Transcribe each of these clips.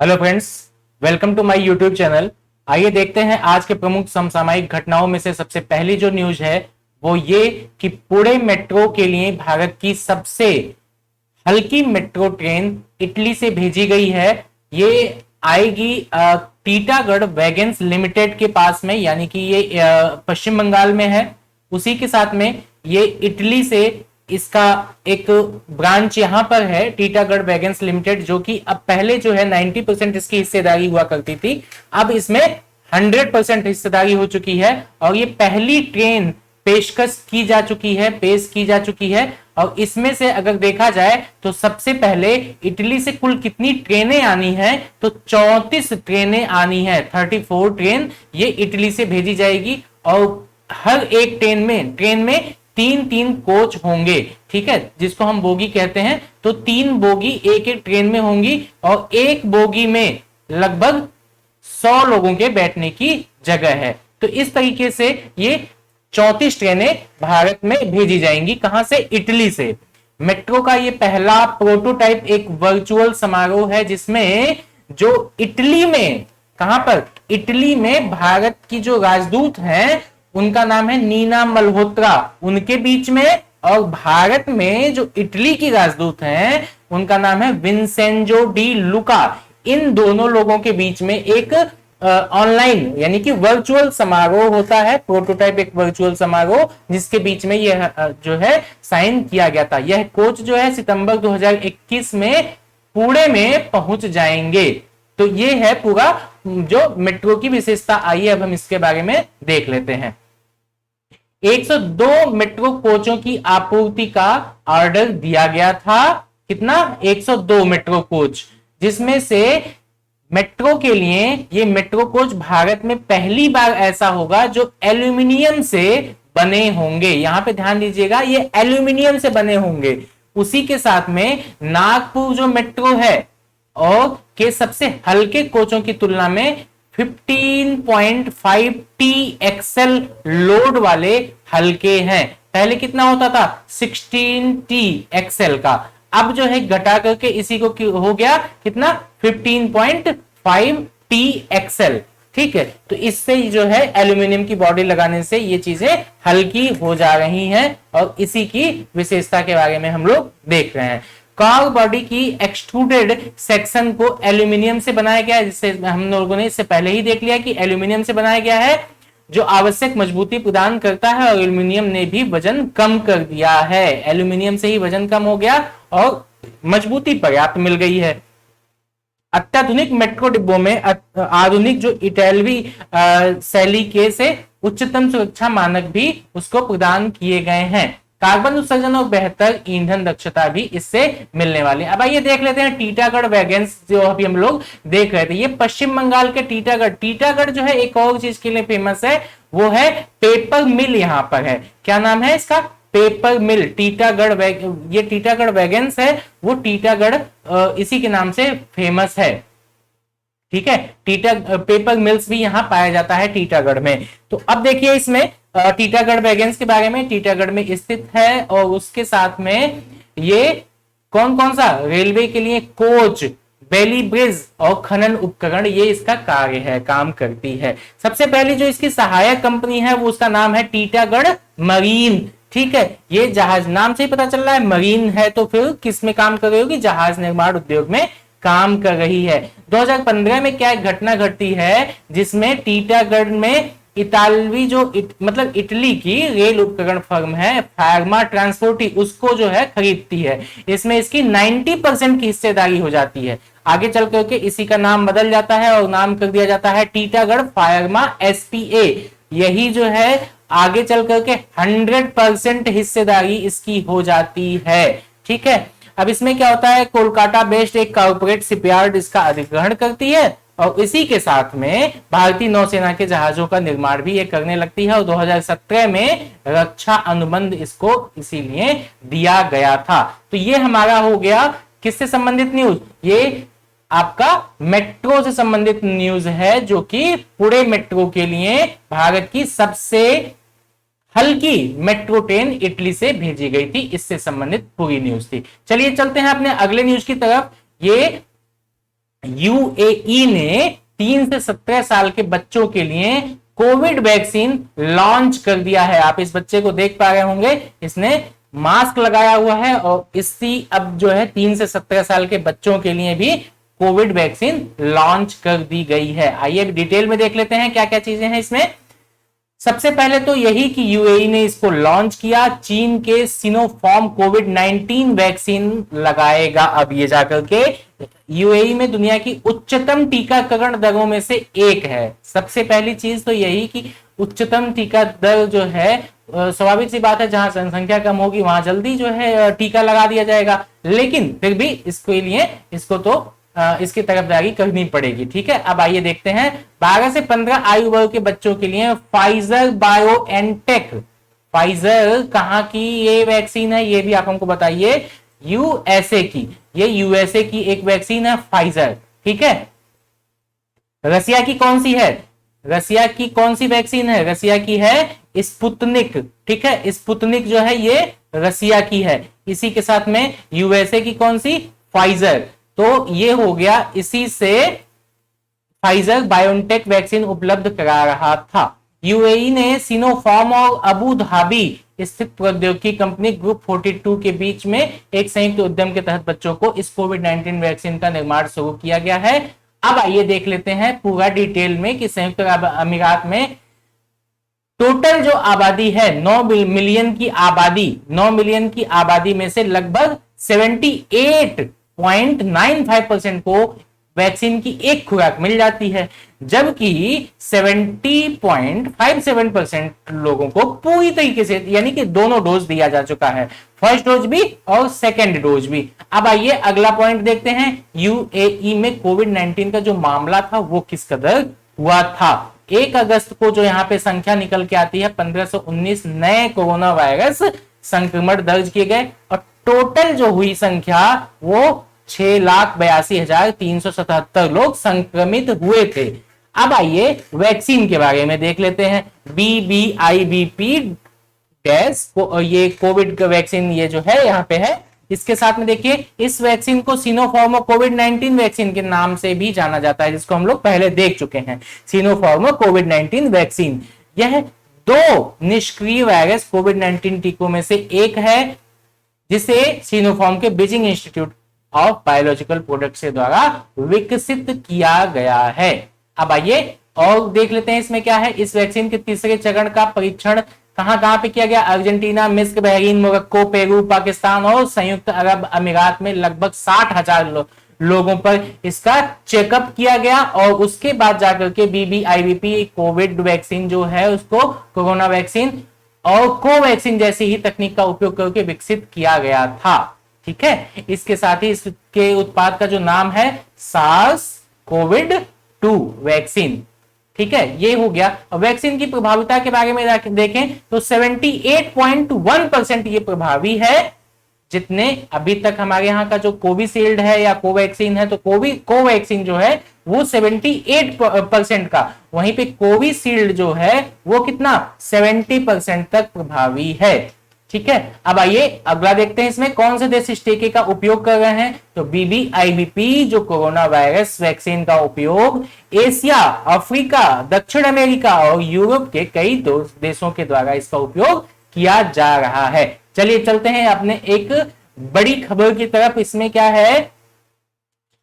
Hello friends, welcome to my YouTube channel. आइए देखते हैं आज के प्रमुख समसामयिक घटनाओं में से सबसे पहली जो न्यूज है वो ये कि पुणे मेट्रो के लिए भारत की सबसे हल्की मेट्रो ट्रेन इटली से भेजी गई है। ये आएगी टीटागढ़ वैगन्स लिमिटेड के पास में, यानी कि ये पश्चिम बंगाल में है। उसी के साथ में ये इटली से इसका एक ब्रांच यहां पर है, टीटागढ़ वैगन्स लिमिटेड, जो कि अब पहले जो है 90% इसकी हिस्सेदारी हुआ करती थी, अब इसमें 100% हिस्सेदारी हो चुकी है। और ये पहली ट्रेन पेशकश की जा चुकी है, पेश की जा चुकी है। और इसमें से अगर देखा जाए तो सबसे पहले इटली से कुल कितनी ट्रेनें आनी है, तो 34 ट्रेनें आनी है। 34 ट्रेन ये इटली से भेजी जाएगी और हर एक ट्रेन में तीन तीन कोच होंगे, ठीक है, जिसको हम बोगी कहते हैं। तो 3 बोगी एक एक ट्रेन में होंगी और एक बोगी में लगभग 100 लोगों के बैठने की जगह है। तो इस तरीके से ये 34 ट्रेनें भारत में भेजी जाएंगी। कहां से? इटली से। मेट्रो का ये पहला प्रोटोटाइप एक वर्चुअल समारोह है, जिसमें जो इटली में, कहां पर? इटली में भारत की जो राजदूत हैं उनका नाम है नीना मल्होत्रा, उनके बीच में, और भारत में जो इटली की राजदूत हैं उनका नाम है विंसेंजो डी लुका। इन दोनों लोगों के बीच में एक ऑनलाइन यानी कि वर्चुअल समारोह होता है, प्रोटोटाइप एक वर्चुअल समारोह, जिसके बीच में यह जो है साइन किया गया था। यह कोच जो है सितंबर 2021 में पुणे में पहुंच जाएंगे। तो ये है पूरा जो मेट्रो की विशेषता। आइए अब हम इसके बारे में देख लेते हैं। 102 मेट्रो कोचों की आपूर्ति का ऑर्डर दिया गया था। कितना? 102 मेट्रो कोच, जिसमें से मेट्रो के लिए ये मेट्रो कोच भारत में पहली बार ऐसा होगा जो एल्यूमिनियम से बने होंगे। यहां पे ध्यान दीजिएगा, ये एल्यूमिनियम से बने होंगे। उसी के साथ में नागपुर जो मेट्रो है और के सबसे हल्के कोचों की तुलना में 15.5 टी एक्सएल लोड वाले हल्के हैं। पहले कितना होता था? 16 टी एक्सएल का। अब जो है घटा करके इसी को हो गया कितना? 15.5 टी एक्सएल। ठीक है, तो इससे जो है एल्यूमिनियम की बॉडी लगाने से ये चीजें हल्की हो जा रही हैं और इसी की विशेषता के बारे में हम लोग देख रहे हैं। कार बॉडी की एक्सट्रूडेड सेक्शन को एल्यूमिनियम से बनाया गया है, जिससे हम लोगों ने इससे पहले ही देख लिया कि एल्यूमिनियम से बनाया गया है, जो आवश्यक मजबूती प्रदान करता है। और एल्यूमिनियम ने भी वजन कम कर दिया है, एल्यूमिनियम से ही वजन कम हो गया और मजबूती पर्याप्त मिल गई है। अत्याधुनिक मेट्रो डिब्बों में आधुनिक जो इटैलवी शैली के से उच्चतम सुरक्षा मानक भी उसको प्रदान किए गए हैं। कार्बन उत्सर्जन और बेहतर ईंधन दक्षता भी इससे मिलने वाली है। अब आइए देख लेते हैं टीटागढ़ वैगन्स, जो अभी हम लोग देख रहे थे। ये पश्चिम बंगाल के टीटागढ़ जो है एक और चीज के लिए फेमस है, वो है पेपर मिल। यहां पर है, क्या नाम है इसका? पेपर मिल। ये टीटागढ़ वैगन्स है, वो टीटागढ़ इसी के नाम से फेमस है। ठीक है, पेपर मिल्स भी यहां पाया जाता है टीटागढ़ में। तो अब देखिए इसमें टीटागढ़ वैगन्स के बारे में, टीटागढ़ में स्थित है और उसके साथ में ये कौन कौन सा रेलवे के लिए कोच, बेली ब्रिज और खनन उपकरण, ये इसका कार्य है, काम करती है। सबसे पहली जो इसकी सहायक कंपनी है वो उसका नाम है टीटागढ़ मरीन। ठीक है, ये जहाज, नाम से ही पता चल रहा है मरीन है, तो फिर किस में काम कर रही होगी? जहाज निर्माण उद्योग में काम कर रही है। 2015 में क्या एक घटना घटती है जिसमें टीटागढ़ में इतालवी मतलब इटली की रेल उपकरण फर्म है फार्मा ट्रांसपोर्टी, उसको जो है खरीदती है। इसमें इसकी 90% की हिस्सेदारी हो जाती है। आगे चल करके इसी का नाम बदल जाता है और नाम कर दिया जाता है टीटागढ़ फार्मा एसपीए। यही जो है आगे चल करके 100% हिस्सेदारी इसकी हो जाती है। ठीक है, अब इसमें क्या होता है? कोलकाता बेस्ड एक कॉर्पोरेट शिपयार्ड इसका अधिग्रहण करती है और इसी के साथ में भारतीय नौसेना के जहाजों का निर्माण भी ये करने लगती है। और 2017 में रक्षा अनुबंध इसको इसीलिए दिया गया था। तो ये हमारा हो गया किससे संबंधित न्यूज? ये आपका मेट्रो से संबंधित न्यूज है, जो कि पुणे मेट्रो के लिए भारत की सबसे हल्की मेट्रो ट्रेन इटली से भेजी गई थी, इससे संबंधित पूरी न्यूज थी। चलिए चलते हैं अपने अगले न्यूज की तरफ। ये यूएई ने 3 से 17 साल के बच्चों के लिए कोविड वैक्सीन लॉन्च कर दिया है। आप इस बच्चे को देख पा रहे होंगे, इसने मास्क लगाया हुआ है और इसी अब जो है 3 से 17 साल के बच्चों के लिए भी कोविड वैक्सीन लॉन्च कर दी गई है। आइए डिटेल में देख लेते हैं क्या क्या चीजें हैं इसमें। सबसे पहले तो यही कि यूएई ने इसको लॉन्च किया, चीन के सिनोफार्म कोविड 19 वैक्सीन लगाएगा अब ये जाकर के। यूएई में दुनिया की उच्चतम टीकाकरण दरों में से एक है। सबसे पहली चीज तो यही कि उच्चतम टीका दर जो है, स्वाभाविक सी बात है, जहां जनसंख्या कम होगी वहां जल्दी जो है टीका लगा दिया जाएगा, लेकिन फिर भी इसके लिए इसको तो इसकी तरफदारी करनी पड़ेगी। ठीक है, अब आइए देखते हैं 12 से 15 आयु वर्ग के बच्चों के लिए फाइजर बायोएनटेक। फाइजर कहां की ये वैक्सीन है ये भी आप हमको बताइए। यूएसए की, ये यूएसए की एक वैक्सीन है फाइजर। ठीक है, रसिया की कौन सी है? रसिया की कौन सी वैक्सीन है? रसिया की है स्पुतनिक। ठीक है, स्पुतनिक जो है ये रसिया की है। इसी के साथ में यूएसए की कौन सी? फाइजर। तो ये हो गया, इसी से फाइजर बायोटेक वैक्सीन उपलब्ध करा रहा था। यूएई ने सिनोफार्म और अबू धाबी स्थित प्रौद्योगिकी कंपनी ग्रुप 42 के बीच में एक संयुक्त उद्यम के तहत बच्चों को इस कोविड 19 वैक्सीन का निर्माण शुरू किया गया है। अब आइए देख लेते हैं पूरा डिटेल में कि संयुक्त अमीरात में टोटल जो आबादी है 9 मिलियन की आबादी, 9 मिलियन की आबादी में से लगभग 78.95% को वैक्सीन की एक खुराक मिल जाती है, जबकि 70.57% लोगों को पूरी तरीके से यानी कि दोनों डोज दिया जा चुका है, फर्स्ट डोज भी और सेकेंड डोज भी। अब आइए अगला पॉइंट देखते हैं, यूएई में कोविड 19 का जो मामला था वो किस कदर हुआ था। 1 अगस्त को जो यहाँ पे संख्या निकल के आती है 1519 नए कोरोना वायरस संक्रमण दर्ज किए गए और टोटल जो हुई संख्या वो 6,82,377 लोग संक्रमित हुए थे। अब आइए वैक्सीन के बारे में देख लेते हैं। BBIVP डैश ये कोविड का वैक्सीन ये जो है यहाँ पे है। इसके साथ में देखिए इस वैक्सीन को सिनोफार्म कोविड 19 वैक्सीन के नाम से भी जाना जाता है, जिसको हम लोग पहले देख चुके हैं, सिनोफार्म कोविड 19 वैक्सीन। यह 2 निष्क्रिय वायरस कोविड 19 टीकों में से एक है, जिसे सिनोफार्म के Beijing institute of biological products के द्वारा विकसित किया गया है। अब आइए और देख लेते हैं इसमें क्या है। इस वैक्सीन के तीसरे चरण का परीक्षण कहां पे किया गया? अर्जेंटीना, मिस्र, बहरीन, मोरक्को, पेरू, पाकिस्तान और संयुक्त अरब अमीरात में लगभग 60,000 लोगों पर इसका चेकअप किया गया और उसके बाद जाकर के BBIVP कोविड वैक्सीन जो है उसको कोरोना वैक्सीन और कोवैक्सीन जैसी ही तकनीक का उपयोग करके विकसित किया गया था। ठीक है, इसके साथ ही इसके उत्पाद का जो नाम है SARS-CoV-2 वैक्सीन। ठीक है, ये हो गया। वैक्सीन की प्रभाविता के बारे में देखें तो 78.1% ये प्रभावी है। जितने अभी तक हमारे यहाँ का जो कोविशील्ड है या कोवैक्सीन है, तो कोवैक्सीन जो है वो 78% का, वहीं पे कोविशील्ड जो है वो कितना 70% तक प्रभावी है। ठीक है, अब आइए अगला देखते हैं इसमें कौन से देश इस टीके का उपयोग कर रहे हैं। तो BBIVP जो कोरोना वायरस वैक्सीन का उपयोग एशिया, अफ्रीका, दक्षिण अमेरिका और यूरोप के कई देशों के द्वारा इसका उपयोग किया जा रहा है। चलिए चलते हैं अपने एक बड़ी खबर की तरफ। इसमें क्या है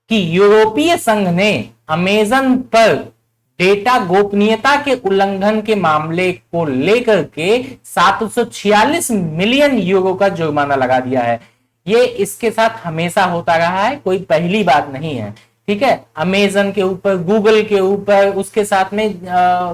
कि यूरोपीय संघ ने अमेजन पर डेटा गोपनीयता के उल्लंघन के मामले को लेकर के 746 मिलियन यूरो का जुर्माना लगा दिया है। ये इसके साथ हमेशा होता रहा है, कोई पहली बात नहीं है। ठीक है, अमेजन के ऊपर, गूगल के ऊपर, उसके साथ में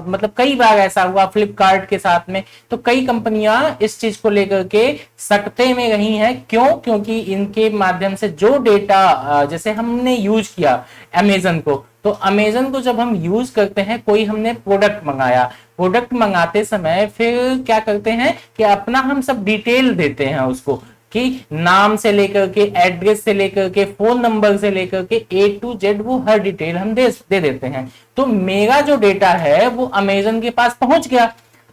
मतलब कई बार ऐसा हुआ, फ्लिपकार्ट के साथ में, तो कई कंपनियां इस चीज को लेकर के सकते में रही हैं। क्यों? क्योंकि इनके माध्यम से जो डेटा जैसे हमने यूज किया अमेजन को, तो अमेजन को जब हम यूज करते हैं, कोई हमने प्रोडक्ट मंगाया, प्रोडक्ट मंगाते समय फिर क्या करते हैं कि अपना हम सब डिटेल देते हैं उसको, कि नाम से लेकर के, एड्रेस से लेकर के, फोन नंबर से लेकर के A to Z वो हर डिटेल हम दे देते हैं। तो मेरा जो डेटा है वो अमेजन के पास पहुंच गया।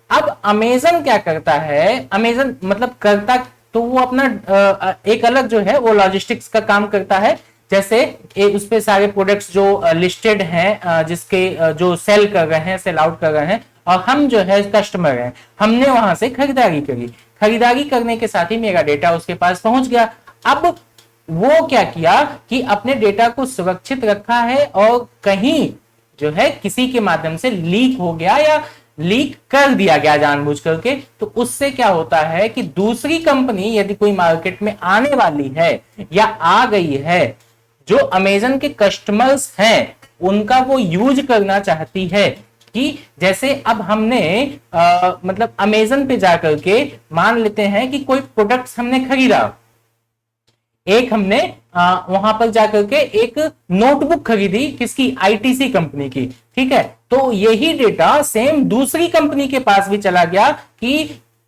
अब अमेजन क्या करता है, अमेजन मतलब करता तो वो अपना एक अलग जो है वो लॉजिस्टिक्स का काम करता है, जैसे उस पे सारे प्रोडक्ट्स जो लिस्टेड हैं, जिसके जो सेल कर रहे हैं, सेल आउट कर रहे हैं, और हम जो है कस्टमर हैं, हमने वहां से खरीदारी करी, खरीदारी करने के साथ ही मेरा डेटा उसके पास पहुंच गया। अब वो क्या किया कि अपने डेटा को सुरक्षित रखा है और कहीं जो है किसी के माध्यम से लीक हो गया या लीक कर दिया गया जानबूझ करके, तो उससे क्या होता है कि दूसरी कंपनी यदि कोई मार्केट में आने वाली है या आ गई है, जो अमेजन के कस्टमर्स हैं उनका वो यूज करना चाहती है, कि जैसे अब हमने मतलब अमेजन पे जाकर के मान लेते हैं कि कोई प्रोडक्ट्स हमने खरीदा, एक हमने वहां पर जाकर के एक नोटबुक खरीदी, किसकी, आईटीसी कंपनी की, ठीक है, तो यही डेटा सेम दूसरी कंपनी के पास भी चला गया कि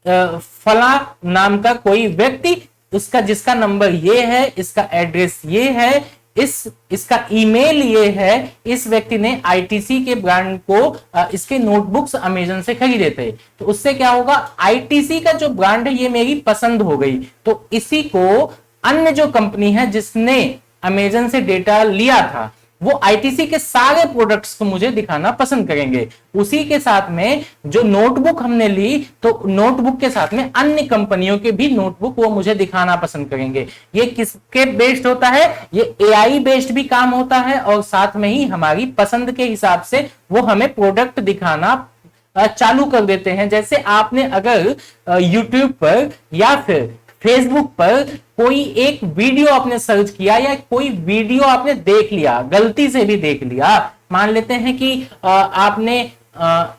फला नाम का कोई व्यक्ति, उसका जिसका नंबर ये है, इसका एड्रेस ये है, इसका ईमेल ये है, इस व्यक्ति ने आईटीसी के ब्रांड को इसके नोटबुक्स अमेजन से खरीदे थे, तो उससे क्या होगा, आईटीसी का जो ब्रांड है ये मेरी पसंद हो गई, तो इसी को अन्य जो कंपनी है जिसने अमेजन से डेटा लिया था वो आईटीसी के सारे प्रोडक्ट्स को मुझे दिखाना पसंद करेंगे। उसी के साथ में जो नोटबुक हमने ली, तो नोटबुक के साथ में अन्य कंपनियों के भी नोटबुक वो मुझे दिखाना पसंद करेंगे। ये किसके बेस्ड होता है, ये एआई बेस्ड भी काम होता है, और साथ में ही हमारी पसंद के हिसाब से वो हमें प्रोडक्ट दिखाना चालू कर देते हैं। जैसे आपने अगर यूट्यूब पर या फिर फेसबुक पर कोई एक वीडियो आपने सर्च किया या कोई वीडियो आपने देख लिया, गलती से भी देख लिया, मान लेते हैं कि आपने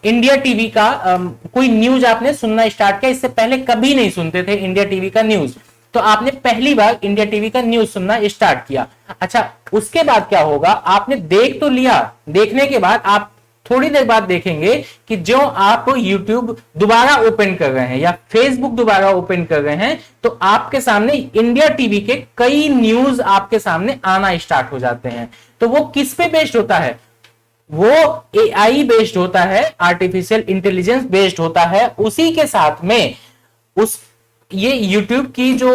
इंडिया टीवी का कोई न्यूज आपने सुनना स्टार्ट किया, इससे पहले कभी नहीं सुनते थे इंडिया टीवी का न्यूज, तो आपने पहली बार इंडिया टीवी का न्यूज सुनना स्टार्ट किया। अच्छा, उसके बाद क्या होगा, आपने देख तो लिया, देखने के बाद आप थोड़ी देर बाद देखेंगे कि जो आप YouTube दोबारा ओपन कर रहे हैं या Facebook दोबारा ओपन कर रहे हैं, तो आपके सामने इंडिया टीवी के कई न्यूज आपके सामने आना स्टार्ट हो जाते हैं। तो वो किस पे बेस्ड होता है, वो एआई बेस्ड होता है, आर्टिफिशियल इंटेलिजेंस बेस्ड होता है। उसी के साथ में ये YouTube की जो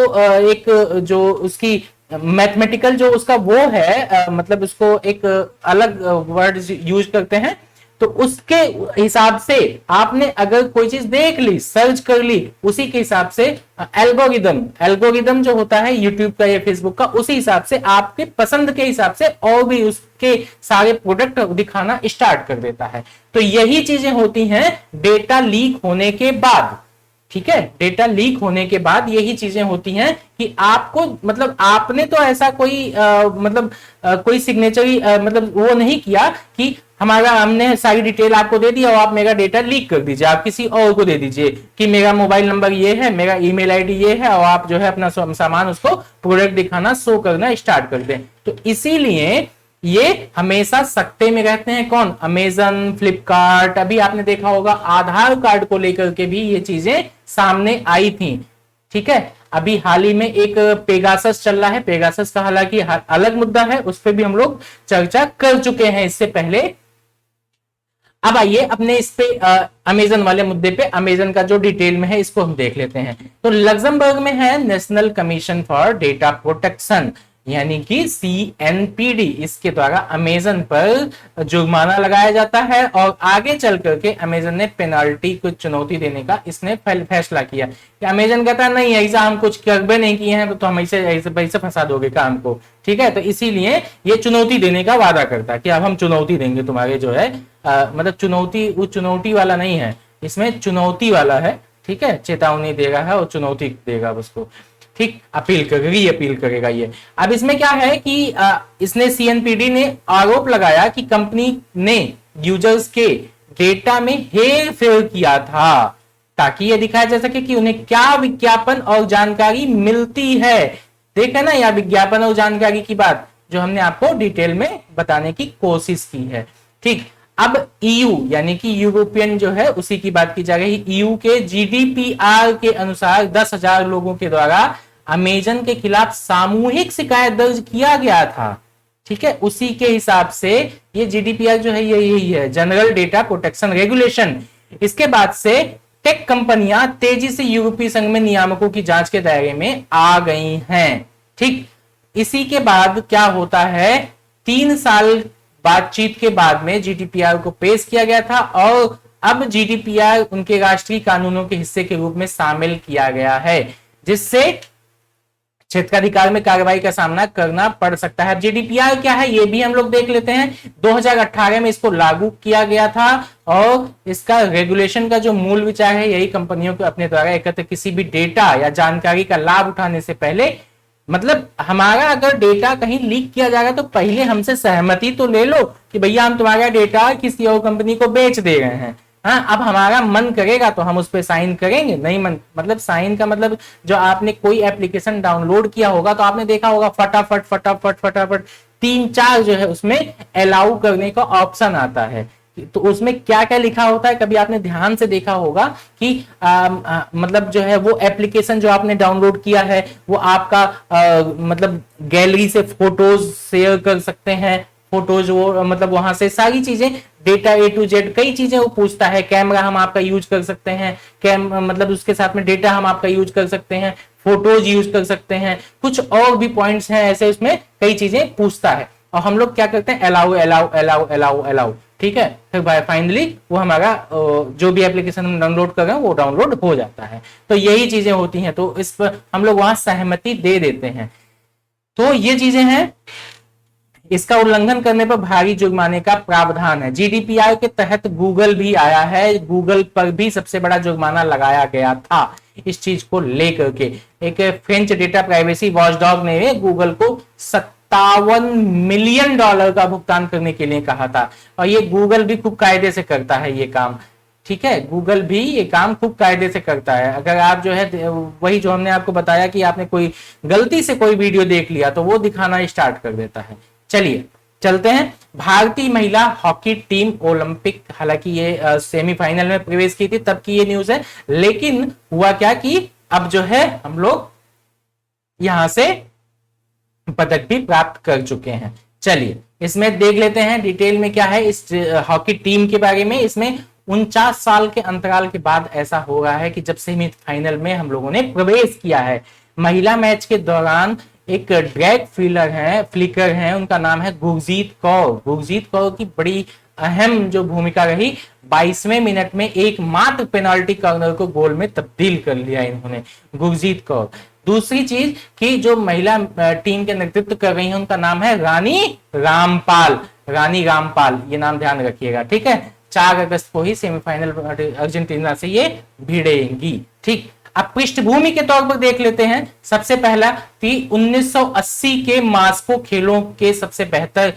एक जो उसकी मैथमेटिकल जो उसका वो है, मतलब उसको एक अलग वर्ड यूज करते हैं, तो उसके हिसाब से आपने अगर कोई चीज देख ली, सर्च कर ली, उसी के हिसाब से एल्गोरिदम जो होता है यूट्यूब का या फेसबुक का, उसी हिसाब से आपके पसंद के हिसाब से और भी उसके सारे प्रोडक्ट दिखाना स्टार्ट कर देता है। तो यही चीजें होती हैं डेटा लीक होने के बाद, ठीक है, डेटा लीक होने के बाद यही चीजें होती हैं कि आपको, मतलब आपने तो ऐसा कोई कोई सिग्नेचरी मतलब वो नहीं किया कि हमने सारी डिटेल आपको दे दी और आप मेरा डेटा लीक कर दीजिए, आप किसी और को दे दीजिए कि मेरा मोबाइल नंबर ये है, मेरा ईमेल आईडी ये है, और आप जो है अपना सामान उसको प्रोडक्ट दिखाना, शो करना स्टार्ट कर दें। तो इसीलिए ये हमेशा सख्ते में रहते हैं, कौन, अमेजन, फ्लिपकार्ट। अभी आपने देखा होगा आधार कार्ड को लेकर के भी ये चीजें सामने आई थी, ठीक है। अभी हाल ही में एक पेगासस चल रहा है, पेगासस का हालांकि अलग मुद्दा है, उस पर भी हम लोग चर्चा कर चुके हैं इससे पहले। अब आइए अपने इस पे अमेजन वाले मुद्दे पे, अमेजन का जो डिटेल में है इसको हम देख लेते हैं। तो लग्जमबर्ग में है national commission for data protection, यानी कि CNPD, इसके द्वारा अमेजन पर जुर्माना लगाया जाता है, और आगे चल करके अमेजन ने पेनाल्टी को चुनौती देने का इसने फैसला किया कि अमेजन कहता नहीं ऐसा हम कुछ करबे नहीं किए हैं, तो हम ऐसे फंसा दोगे काम को, ठीक है। तो इसीलिए ये चुनौती देने का वादा करता है कि अब हम चुनौती देंगे तुम्हारे जो है मतलब चुनौती, वो चुनौती वाला नहीं है, इसमें चुनौती वाला है, ठीक है, चेतावनी देगा है और चुनौती देगा उसको, ठीक, अपील करेगा ये। अब इसमें क्या है कि इसने CNPD ने आरोप लगाया कि कंपनी ने यूजर्स के डेटा में हेर फेर किया था ताकि ये दिखाया जा सके कि उन्हें क्या विज्ञापन और जानकारी मिलती है। देखा ना, यह विज्ञापन और जानकारी की बात जो हमने आपको डिटेल में बताने की कोशिश की है, ठीक। अब EU यानी कि यूरोपियन जो है उसी की बात की जा रही है। EU के GDPR के अनुसार 10,000 लोगों के द्वारा अमेजन के खिलाफ सामूहिक शिकायत दर्ज किया गया था, ठीक है। उसी के हिसाब से ये GDPR जो है ये यही है, जनरल डेटा प्रोटेक्शन रेगुलेशन। इसके बाद से टेक कंपनियां तेजी से यूरोपीय संघ में नियामकों की जांच के दायरे में आ गई हैं, ठीक। इसी के बाद क्या होता है, 3 साल बातचीत के बाद में जीडीपीआर को पेश किया गया था और अब जीडीपीआर उनके राष्ट्रीय कानूनों के हिस्से के रूप में शामिल किया गया है, जिससे क्षेत्राधिकार में कार्रवाई का सामना करना पड़ सकता है। जीडीपीआर क्या है ये भी हम लोग देख लेते हैं। 2018 में इसको लागू किया गया था और इसका रेगुलेशन का जो मूल विचार है यही कंपनियों को अपने द्वारा एकत्र किसी भी डेटा या जानकारी का लाभ उठाने से पहले, मतलब हमारा अगर डेटा कहीं लीक किया जाएगा तो पहले हमसे सहमति तो ले लो कि भैया हम तुम्हारा डेटा किसी और कंपनी को बेच दे रहे हैं। हाँ, अब हमारा मन करेगा तो हम उस पर साइन करेंगे, नहीं मन मतलब साइन का मतलब जो आपने कोई एप्लीकेशन डाउनलोड किया होगा तो आपने देखा होगा फटाफट फटाफट फटाफट 3-4 जो है उसमें अलाउ करने का ऑप्शन आता है। तो उसमें क्या क्या लिखा होता है, कभी आपने ध्यान से देखा होगा कि मतलब जो है वो एप्लीकेशन जो आपने डाउनलोड किया है वो आपका मतलब गैलरी से फोटोज शेयर कर सकते हैं, फोटोज वो मतलब वहां से सारी चीजें डेटा A to Z कई चीजें वो पूछता है। कैमरा हम आपका यूज कर सकते हैं, मतलब उसके साथ में डेटा हम आपका यूज कर सकते हैं, फोटोज यूज कर सकते हैं, कुछ और भी पॉइंट्स हैं ऐसे, उसमें कई चीजें पूछता है और हम लोग क्या करते हैं allow allow allow allow allow, ठीक है। फिर भाई फाइनली वो हमारा जो भी एप्लीकेशन हम डाउनलोड कर रहे हैं वो डाउनलोड हो जाता है। तो यही चीजें होती हैं, तो इस पर हम लोग वहां सहमति दे देते हैं। तो ये चीजें हैं, इसका उल्लंघन करने पर भारी जुर्माने का प्रावधान है। जीडीपीआर के तहत गूगल भी आया है, गूगल पर भी सबसे बड़ा जुर्माना लगाया गया था इस चीज को लेकर के। एक फ्रेंच डेटा प्राइवेसी वॉचडॉग ने गूगल को $57 मिलियन का भुगतान करने के लिए कहा था और ये गूगल भी खूब कायदे से करता है ये काम, ठीक है। गूगल भी ये काम खूब कायदे से करता है। अगर आप जो है वही जो हमने आपको बताया कि आपने कोई गलती से कोई वीडियो देख लिया तो वो दिखाना स्टार्ट कर देता है। चलिए चलते हैं। भारतीय महिला हॉकी टीम ओलंपिक, हालांकि ये सेमीफाइनल में प्रवेश की थी तब की ये न्यूज है, लेकिन हुआ क्या कि अब जो है हम लोग यहां से पदक भी प्राप्त कर चुके हैं। चलिए इसमें देख लेते हैं डिटेल में क्या है इस हॉकी टीम के बारे में। इसमें 49 साल के अंतराल के बाद ऐसा हो रहा है कि जब सेमीफाइनल में हम लोगों ने प्रवेश किया है। महिला मैच के दौरान एक ड्रैग फ्लिकर हैं, उनका नाम है गुरजीत कौर। गुरजीत कौर की बड़ी अहम जो भूमिका रही, 22वें मिनट में एकमात्र पेनाल्टी कॉर्नर को गोल में तब्दील कर लिया इन्होंने, गुरजीत कौर। दूसरी चीज कि जो महिला टीम के नेतृत्व कर रही है उनका नाम है रानी रामपाल। रानी रामपाल, ये नाम ध्यान रखिएगा, ठीक है। 4 अगस्त को ही सेमीफाइनल अर्जेंटीना से ये भिड़ेंगी, ठीक। अब पृष्ठभूमि के तौर पर देख लेते हैं। सबसे पहला कि 1980 के मास्को खेलों के सबसे बेहतर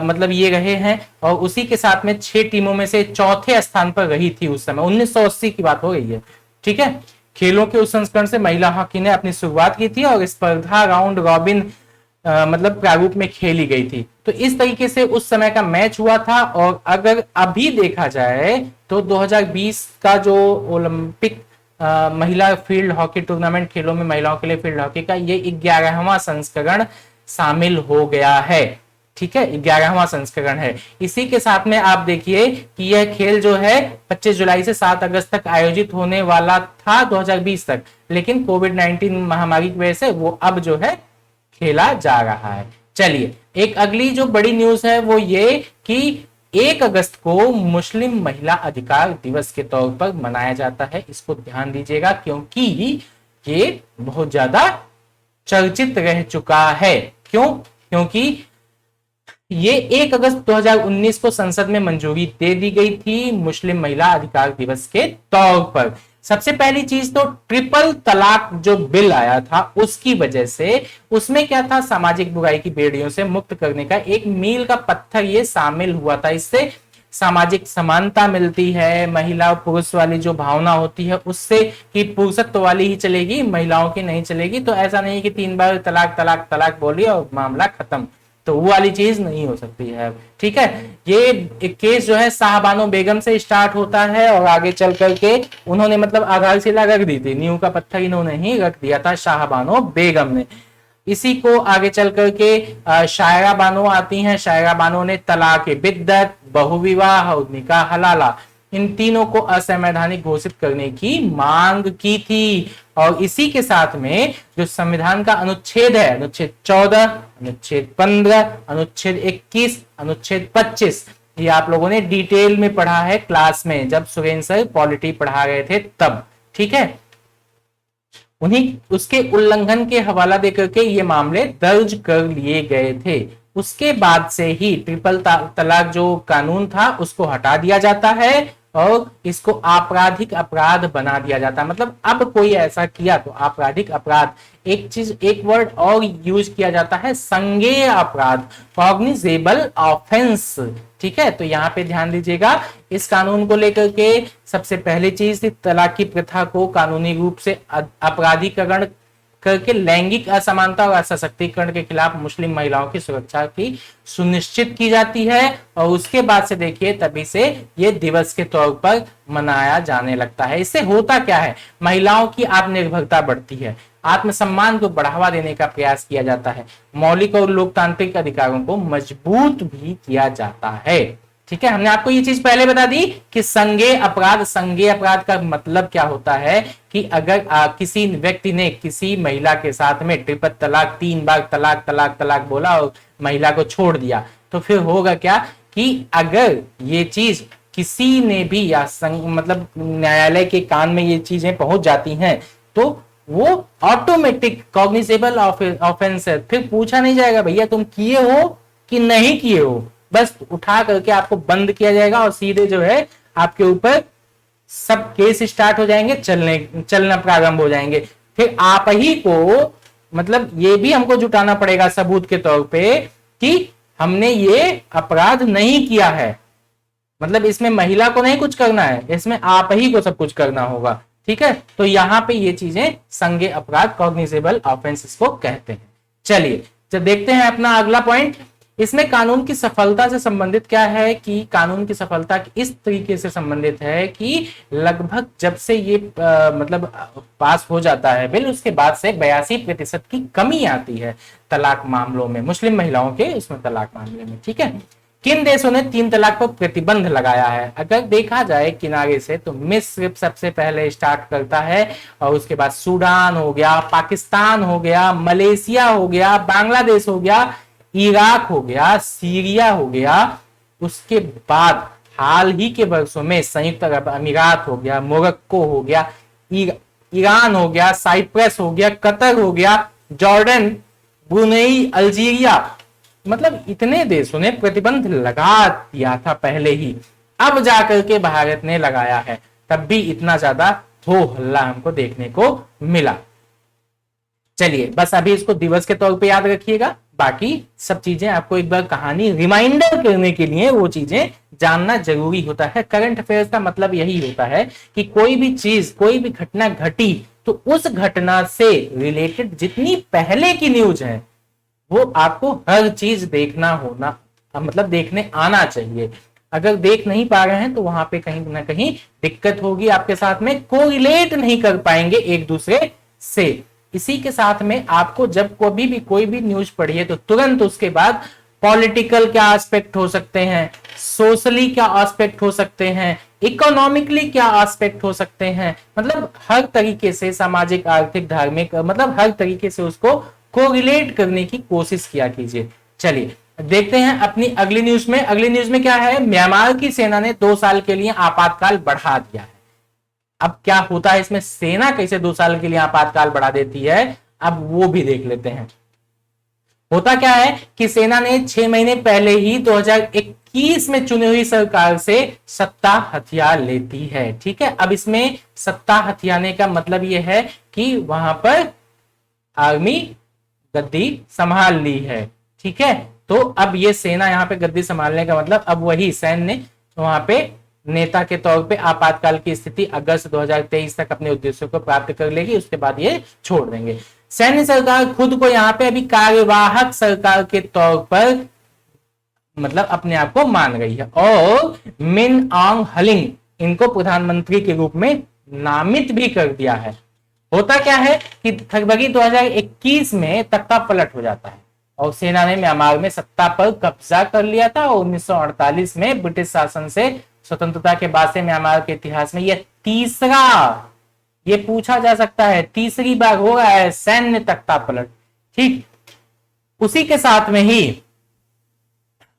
मतलब ये रहे हैं और उसी के साथ में 6 टीमों में से चौथे स्थान पर रही थी उस समय। 1980 की बात हो रही है, ठीक है। खेलों के उस संस्करण से महिला हॉकी ने अपनी शुरुआत की थी और स्पर्धा राउंड रॉबिन मतलब प्रारूप में खेली गई थी। तो इस तरीके से उस समय का मैच हुआ था। और अगर अभी देखा जाए तो 2020 का जो ओलंपिक महिला फील्ड हॉकी टूर्नामेंट, खेलों में महिलाओं के लिए फील्ड हॉकी का, ये 11वां संस्करण शामिल हो गया है, ठीक है। 11वां संस्करण है। इसी के साथ में आप देखिए कि यह खेल जो है 25 जुलाई से 7 अगस्त तक आयोजित होने वाला था 2020 तक, लेकिन कोविड-19 महामारी की वजह से वो अब जो है खेला जा रहा है। चलिए एक अगली जो बड़ी न्यूज है वो ये कि 1 अगस्त को मुस्लिम महिला अधिकार दिवस के तौर पर मनाया जाता है। इसको ध्यान दीजिएगा क्योंकि ये बहुत ज्यादा चर्चित रह चुका है। क्यों? क्योंकि ये 1 अगस्त 2019 को संसद में मंजूरी दे दी गई थी मुस्लिम महिला अधिकार दिवस के तौर पर। सबसे पहली चीज तो ट्रिपल तलाक जो बिल आया था उसकी वजह से, उसमें क्या था, सामाजिक बुराई की बेड़ियों से मुक्त करने का एक मील का पत्थर ये शामिल हुआ था। इससे सामाजिक समानता मिलती है, महिला पुरुष वाली जो भावना होती है उससे कि पुरुषत्व वाली ही चलेगी, महिलाओं की नहीं चलेगी। तो ऐसा नहीं कि 3 बार तलाक तलाक तलाक बोली और मामला खत्म, तो वो वाली चीज नहीं हो सकती है, ठीक है। ये एक केस जो है शाहबानो बेगम से स्टार्ट होता है और आगे चल करके उन्होंने मतलब आधारशिला रख दी थी, नींव का पत्थर इन्होंने ही रख दिया था शाहबानो बेगम ने। इसी को आगे चल करके शायरा बानो आती हैं। शायरा बानो ने तलाक बिद्दत, बहुविवाह और निकाह हलाला, इन तीनों को असंवैधानिक घोषित करने की मांग की थी। और इसी के साथ में जो संविधान का अनुच्छेद है, अनुच्छेद 14, अनुच्छेद 15, अनुच्छेद 21, अनुच्छेद 25, ये आप लोगों ने डिटेल में पढ़ा है क्लास में, जब सुरेंद्र सर पॉलिटी पढ़ा गए थे तब, ठीक है। उन्हीं उसके उल्लंघन के हवाला देकर के ये मामले दर्ज कर लिए गए थे। उसके बाद से ही ट्रिपल तलाक जो कानून था उसको हटा दिया जाता है और इसको आपराधिक अपराध बना दिया जाता है। मतलब अब कोई ऐसा किया तो आपराधिक अपराध। एक चीज, एक वर्ड और यूज किया जाता है, संज्ञेय अपराध, कॉग्निजेबल ऑफेंस, ठीक है। तो यहाँ पे ध्यान दीजिएगा, इस कानून को लेकर के सबसे पहली चीज थी तलाक की प्रथा को कानूनी रूप से अपराधीकरण करके लैंगिक असमानता और सशक्तिकरण के खिलाफ मुस्लिम महिलाओं की सुरक्षा की सुनिश्चित की जाती है। और उसके बाद से देखिए तभी से ये दिवस के तौर पर मनाया जाने लगता है। इससे होता क्या है, महिलाओं की आत्मनिर्भरता बढ़ती है, आत्मसम्मान को बढ़ावा देने का प्रयास किया जाता है, मौलिक और लोकतांत्रिक अधिकारों को मजबूत भी किया जाता है, ठीक है। हमने आपको ये चीज पहले बता दी कि संज्ञेय अपराध, संज्ञेय अपराध का मतलब क्या होता है कि अगर किसी व्यक्ति ने किसी महिला के साथ में ट्रिपल तलाक, 3 बार तलाक तलाक तलाक बोला और महिला को छोड़ दिया, तो फिर होगा क्या कि अगर ये चीज किसी ने भी या मतलब न्यायालय के कान में ये चीजें पहुंच जाती हैं तो वो ऑटोमेटिक कॉग्निजेबल ऑफेंस है। फिर पूछा नहीं जाएगा भैया तुम किए हो कि नहीं किए हो, बस उठा करके आपको बंद किया जाएगा और सीधे जो है आपके ऊपर सब केस स्टार्ट हो जाएंगे, चलना प्रारंभ हो जाएंगे। फिर आप ही को मतलब ये भी हमको जुटाना पड़ेगा सबूत के तौर पे कि हमने ये अपराध नहीं किया है। मतलब इसमें महिला को नहीं कुछ करना है, इसमें आप ही को सब कुछ करना होगा, ठीक है। तो यहाँ पे ये चीजें संज्ञेय अपराध, कॉग्निजेबल ऑफेंस इसको कहते हैं। चलिए जब देखते हैं अपना अगला पॉइंट, इसमें कानून की सफलता से संबंधित क्या है कि कानून की सफलता इस तरीके से संबंधित है कि लगभग जब से ये मतलब पास हो जाता है बिल, उसके बाद से 82% की कमी आती है तलाक मामलों में, मुस्लिम महिलाओं के इसमें तलाक मामले में, ठीक है। किन देशों ने 3 तलाक पर प्रतिबंध लगाया है? अगर देखा जाए किनारे से तो मिस्र सबसे पहले स्टार्ट करता है और उसके बाद सूडान हो गया, पाकिस्तान हो गया, मलेशिया हो गया, बांग्लादेश हो गया, इराक हो गया, सीरिया हो गया। उसके बाद हाल ही के वर्षों में संयुक्त अरब अमीरात हो गया, मोरक्को हो गया, ईरान हो गया, साइप्रस हो गया, कतर हो गया, जॉर्डन, ब्रुनेई, अल्जीरिया, मतलब इतने देशों ने प्रतिबंध लगा दिया था पहले ही, अब जाकर के भारत ने लगाया है, तब भी इतना ज्यादा हो हल्ला हमको देखने को मिला। चलिए बस अभी इसको दिवस के तौर पे याद रखिएगा, बाकी सब चीजें आपको एक बार कहानी रिमाइंडर करने के लिए वो चीजें जानना जरूरी होता है। करंट अफेयर्स का मतलब यही होता है कि कोई भी चीज, कोई भी घटना घटी तो उस घटना से रिलेटेड जितनी पहले की न्यूज है वो आपको हर चीज देखना होना, मतलब देखने आना चाहिए। अगर देख नहीं पा रहे हैं तो वहां पे कहीं ना कहीं दिक्कत होगी, आपके साथ में कोरिलेट नहीं कर पाएंगे एक दूसरे से। इसी के साथ में आपको जब कभी भी कोई भी न्यूज पढ़िए तो तुरंत उसके बाद पॉलिटिकल क्या एस्पेक्ट हो सकते हैं, सोशली क्या एस्पेक्ट हो सकते हैं, इकोनॉमिकली क्या एस्पेक्ट हो सकते हैं, मतलब हर तरीके से सामाजिक, आर्थिक, धार्मिक, मतलब हर तरीके से उसको कोरिलेट करने की कोशिश किया कीजिए। चलिए देखते हैं अपनी अगली न्यूज में। अगली न्यूज में क्या है, म्यांमार की सेना ने 2 साल के लिए आपातकाल बढ़ा दिया है। अब क्या होता है इसमें, सेना कैसे 2 साल के लिए आपातकाल बढ़ा देती है, अब वो भी देख लेते हैं। होता क्या है कि सेना ने 6 महीने पहले ही 2021 में चुनी हुई सरकार से सत्ता हथिया लेती है, ठीक है। अब इसमें सत्ता हथियाने का मतलब यह है कि वहां पर आर्मी गद्दी संभाल ली है, ठीक है। तो अब ये सेना यहाँ पे गद्दी संभालने का मतलब अब वही सैन्य वहां पे नेता के तौर पे आपातकाल की स्थिति अगस्त 2023 तक अपने उद्देश्यों को प्राप्त कर लेगी, उसके बाद ये छोड़ देंगे। सैन्य सरकार खुद को यहाँ पे अभी कार्यवाहक सरकार के तौर पर मतलब अपने आप को मान रही है और मिन आंग हलिंग इनको प्रधानमंत्री के रूप में नामित भी कर दिया है। होता क्या है कि फरवरी 2021 में तख्ता पलट हो जाता है और सेना ने म्यांमार में सत्ता पर कब्जा कर लिया था और 1948 में ब्रिटिश शासन से स्वतंत्रता के बाद से म्यांमार के इतिहास में यह तीसरा, ये पूछा जा सकता है, तीसरी बार हो रहा है सैन्य तख्ता पलट। ठीक, उसी के साथ में ही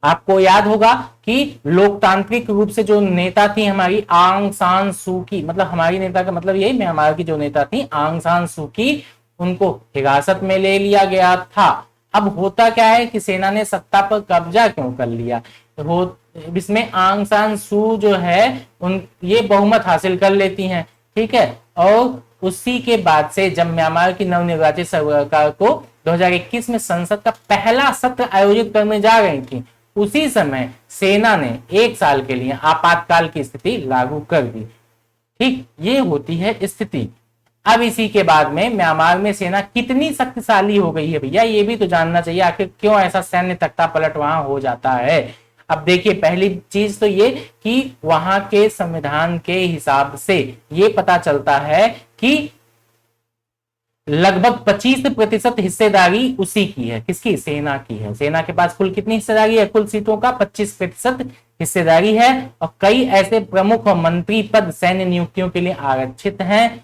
आपको याद होगा कि लोकतांत्रिक रूप से जो नेता थी हमारी आंग सान सू की, मतलब हमारी नेता का मतलब यही, म्यांमार की जो नेता थी आंग सान सू की, उनको हिरासत में ले लिया गया था। अब होता क्या है कि सेना ने सत्ता पर कब्जा क्यों कर लिया, हो इसमें आंग सान सू जो है उन ये बहुमत हासिल कर लेती हैं, ठीक है। और उसी के बाद से जब म्यांमार की नवनिर्वाचित सरकार को 2021 में संसद का पहला सत्र आयोजित करने जा रही थी, उसी समय सेना ने 1 साल के लिए आपातकाल की स्थिति लागू कर दी। ठीक, ये होती है स्थिति। अब इसी के बाद में म्यांमार में सेना कितनी शक्तिशाली हो गई है भैया, ये भी तो जानना चाहिए, आखिर क्यों ऐसा सैन्य तख्ता पलट वहां हो जाता है। अब देखिए, पहली चीज तो ये कि वहां के संविधान के हिसाब से ये पता चलता है कि लगभग 25% हिस्सेदारी उसी की है, किसकी, सेना की है। सेना के पास कुल कितनी हिस्सेदारी है, कुल सीटों का 25% हिस्सेदारी है। और कई ऐसे प्रमुख और मंत्री पद सैन्य नियुक्तियों के लिए आरक्षित हैं।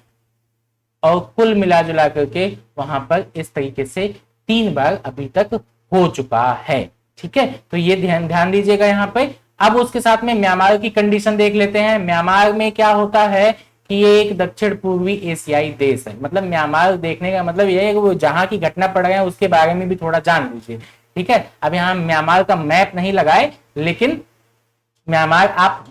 और कुल मिला जुला करके वहां पर इस तरीके से 3 बार अभी तक हो चुका है। ठीक है, तो ये ध्यान दीजिएगा यहाँ पे। अब उसके साथ में म्यांमार की कंडीशन देख लेते हैं। म्यांमार में क्या होता है कि ये एक दक्षिण पूर्वी एशियाई देश है। मतलब म्यांमार देखने का मतलब ये है कि वो जहां की घटना पड़ रहे हैं उसके बारे में भी थोड़ा जान लीजिए। ठीक है, अब यहाँ म्यांमार का मैप नहीं लगाए, लेकिन म्यांमार आप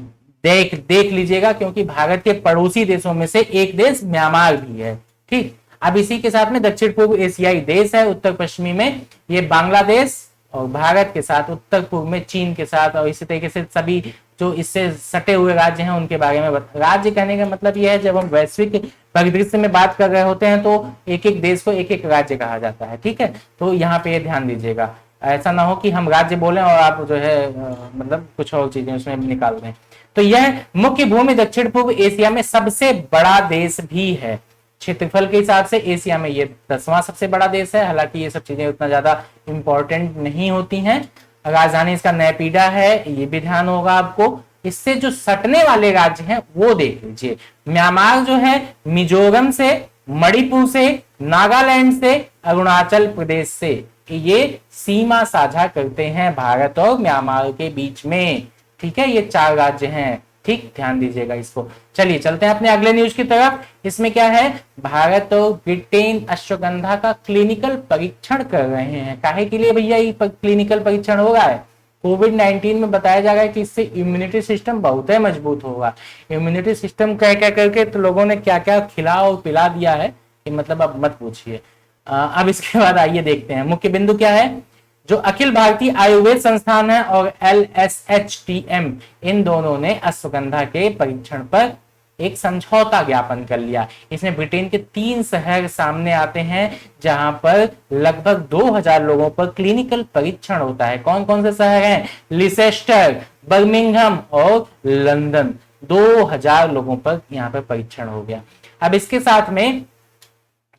देख लीजिएगा, क्योंकि भारत के पड़ोसी देशों में से एक देश म्यांमार भी है। ठीक, अब इसी के साथ में दक्षिण पूर्व एशियाई देश है। उत्तर पश्चिमी में ये बांग्लादेश और भारत के साथ, उत्तर पूर्व में चीन के साथ, और इसी तरीके से सभी जो इससे सटे हुए राज्य हैं उनके बारे में राज्य कहने का मतलब यह है, जब हम वैश्विक परिदृश्य में बात कर रहे होते हैं तो एक एक देश को एक एक राज्य कहा जाता है। ठीक है, तो यहाँ पे ये ध्यान दीजिएगा, ऐसा ना हो कि हम राज्य बोलें और आप जो है मतलब कुछ और चीजें उसमें निकाल दें। तो यह मुख्य भूमि दक्षिण पूर्व एशिया में सबसे बड़ा देश भी है। क्षेत्रफल के हिसाब से एशिया में ये 10वां सबसे बड़ा देश है। हालांकि ये सब चीजें उतना ज्यादा इंपॉर्टेंट नहीं होती हैं। राजधानी इसका नैपीडा है, ये भी ध्यान होगा आपको। इससे जो सटने वाले राज्य हैं वो देख लीजिए। म्यांमार जो है मिजोरम से, मणिपुर से, नागालैंड से, अरुणाचल प्रदेश से, ये सीमा साझा करते हैं भारत और म्यांमार के बीच में। ठीक है, ये 4 राज्य हैं। ठीक, ध्यान दीजिएगा इसको। चलिए चलते हैं अपने अगले न्यूज की तरफ। इसमें क्या है, भारत और ब्रिटेन अश्वगंधा का क्लिनिकल परीक्षण कर रहे हैं। काहे के लिए भैया ये क्लिनिकल परीक्षण हो रहा है? कोविड-19 में बताया जा रहा है कि इससे इम्यूनिटी सिस्टम बहुत है मजबूत होगा। इम्यूनिटी सिस्टम कह कह करके तो लोगों ने क्या क्या खिला और पिला दिया है कि मतलब अब मत पूछिए। अब इसके बाद आइए देखते हैं मुख्य बिंदु क्या है। जो अखिल भारतीय आयुर्वेद संस्थान है और LSHTM, इन दोनों ने अश्वगंधा के परीक्षण पर एक समझौता ज्ञापन कर लिया। इसमें ब्रिटेन के 3 शहर सामने आते हैं जहां पर लगभग 2000 लोगों पर क्लिनिकल परीक्षण होता है। कौन कौन से शहर हैं? लिसेस्टर, बर्मिंघम और लंदन। 2000 लोगों पर यहाँ पर परीक्षण हो गया। अब इसके साथ में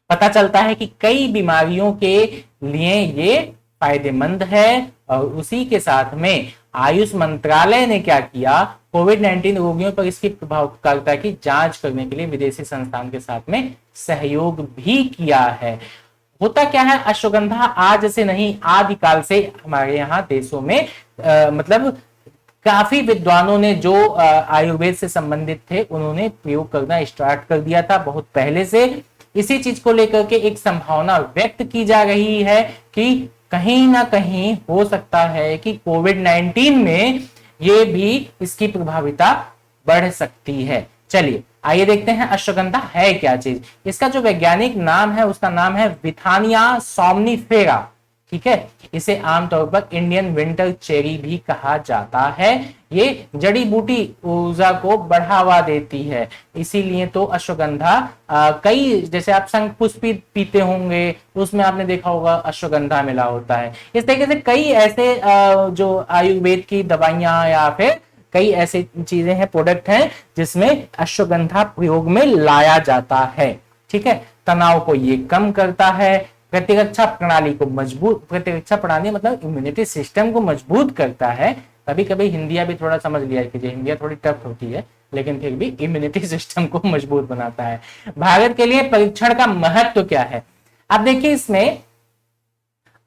पता चलता है कि कई बीमारियों के लिए ये फायदेमंद है। और उसी के साथ में आयुष मंत्रालय ने क्या किया, कोविड-19 रोगियों पर इसकी प्रभावकारिता की जांच करने के लिए विदेशी संस्थान के साथ में सहयोग भी किया है। होता क्या है, अश्वगंधा आज से नहीं, आदिकाल से हमारे यहाँ देशों में मतलब काफी विद्वानों ने जो आयुर्वेद से संबंधित थे उन्होंने प्रयोग करना स्टार्ट कर दिया था बहुत पहले से। इसी चीज को लेकर के एक संभावना व्यक्त की जा रही है कि कहीं ना कहीं हो सकता है कि कोविड-19 में ये भी इसकी प्रभाविता बढ़ सकती है। चलिए आइए देखते हैं अश्वगंधा है क्या चीज। इसका जो वैज्ञानिक नाम है उसका नाम है विथानिया सोमनिफेरा। ठीक है, इसे आमतौर पर इंडियन विंटर चेरी भी कहा जाता है। ये जड़ी बूटी ऊर्जा को बढ़ावा देती है, इसीलिए तो अश्वगंधा कई, जैसे आप शंख पुष्प पीते होंगे उसमें आपने देखा होगा अश्वगंधा मिला होता है। इस तरीके से कई ऐसे जो आयुर्वेद की दवाइयां या फिर कई ऐसी चीजें हैं, प्रोडक्ट हैं जिसमें अश्वगंधा प्रयोग में लाया जाता है। ठीक है, तनाव को ये कम करता है, प्रतिरक्षा प्रणाली को मजबूत, प्रतिरक्षा प्रणाली मतलब इम्यूनिटी सिस्टम को मजबूत करता है, कभी कभी हिंदिया भी थोड़ा समझ लिया कीजिए, हिंदिया थोड़ी टफ होती है लेकिन फिर भी इम्यूनिटी सिस्टम को मजबूत बनाता है। भारत के लिए परीक्षण का महत्व क्या है? अब देखिए इसमें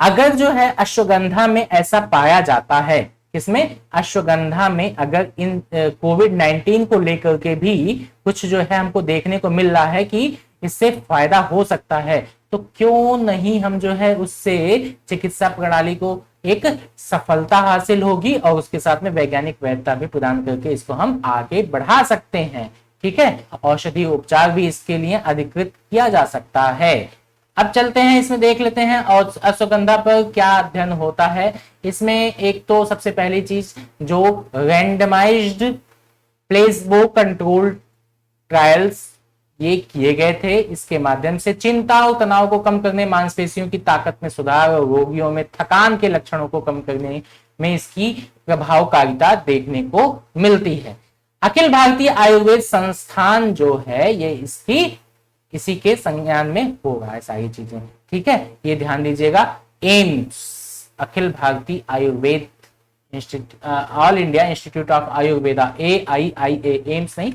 अगर जो है अश्वगंधा में ऐसा पाया जाता है, किसमें? अश्वगंधा में अगर इन कोविड-19 को लेकर के भी कुछ जो है हमको देखने को मिल रहा है कि इससे फायदा हो सकता है, तो क्यों नहीं हम जो है उससे चिकित्सा प्रणाली को एक सफलता हासिल होगी और उसके साथ में वैज्ञानिक वैधता भी प्रदान करके इसको हम आगे बढ़ा सकते हैं। ठीक है, औषधि उपचार भी इसके लिए अधिकृत किया जा सकता है। अब चलते हैं इसमें देख लेते हैं और अश्वगंधा पर क्या अध्ययन होता है। इसमें एक तो सबसे पहली चीज जो रैंडमाइज्ड प्लेसबो कंट्रोल ट्रायल्स ये किए गए थे, इसके माध्यम से चिंता और तनाव को कम करने, मांसपेशियों की ताकत में सुधार और रोगियों में थकान के लक्षणों को कम करने में इसकी प्रभावकारिता देखने को मिलती है। अखिल भारतीय आयुर्वेद संस्थान जो है ये इसी के संज्ञान में होगा है सारी चीजें। ठीक है, ये ध्यान दीजिएगा। AIIMS, Akhil Bharatiya Ayurveda institute, all India institute of Ayurveda, AIIA, AIIMS नहीं,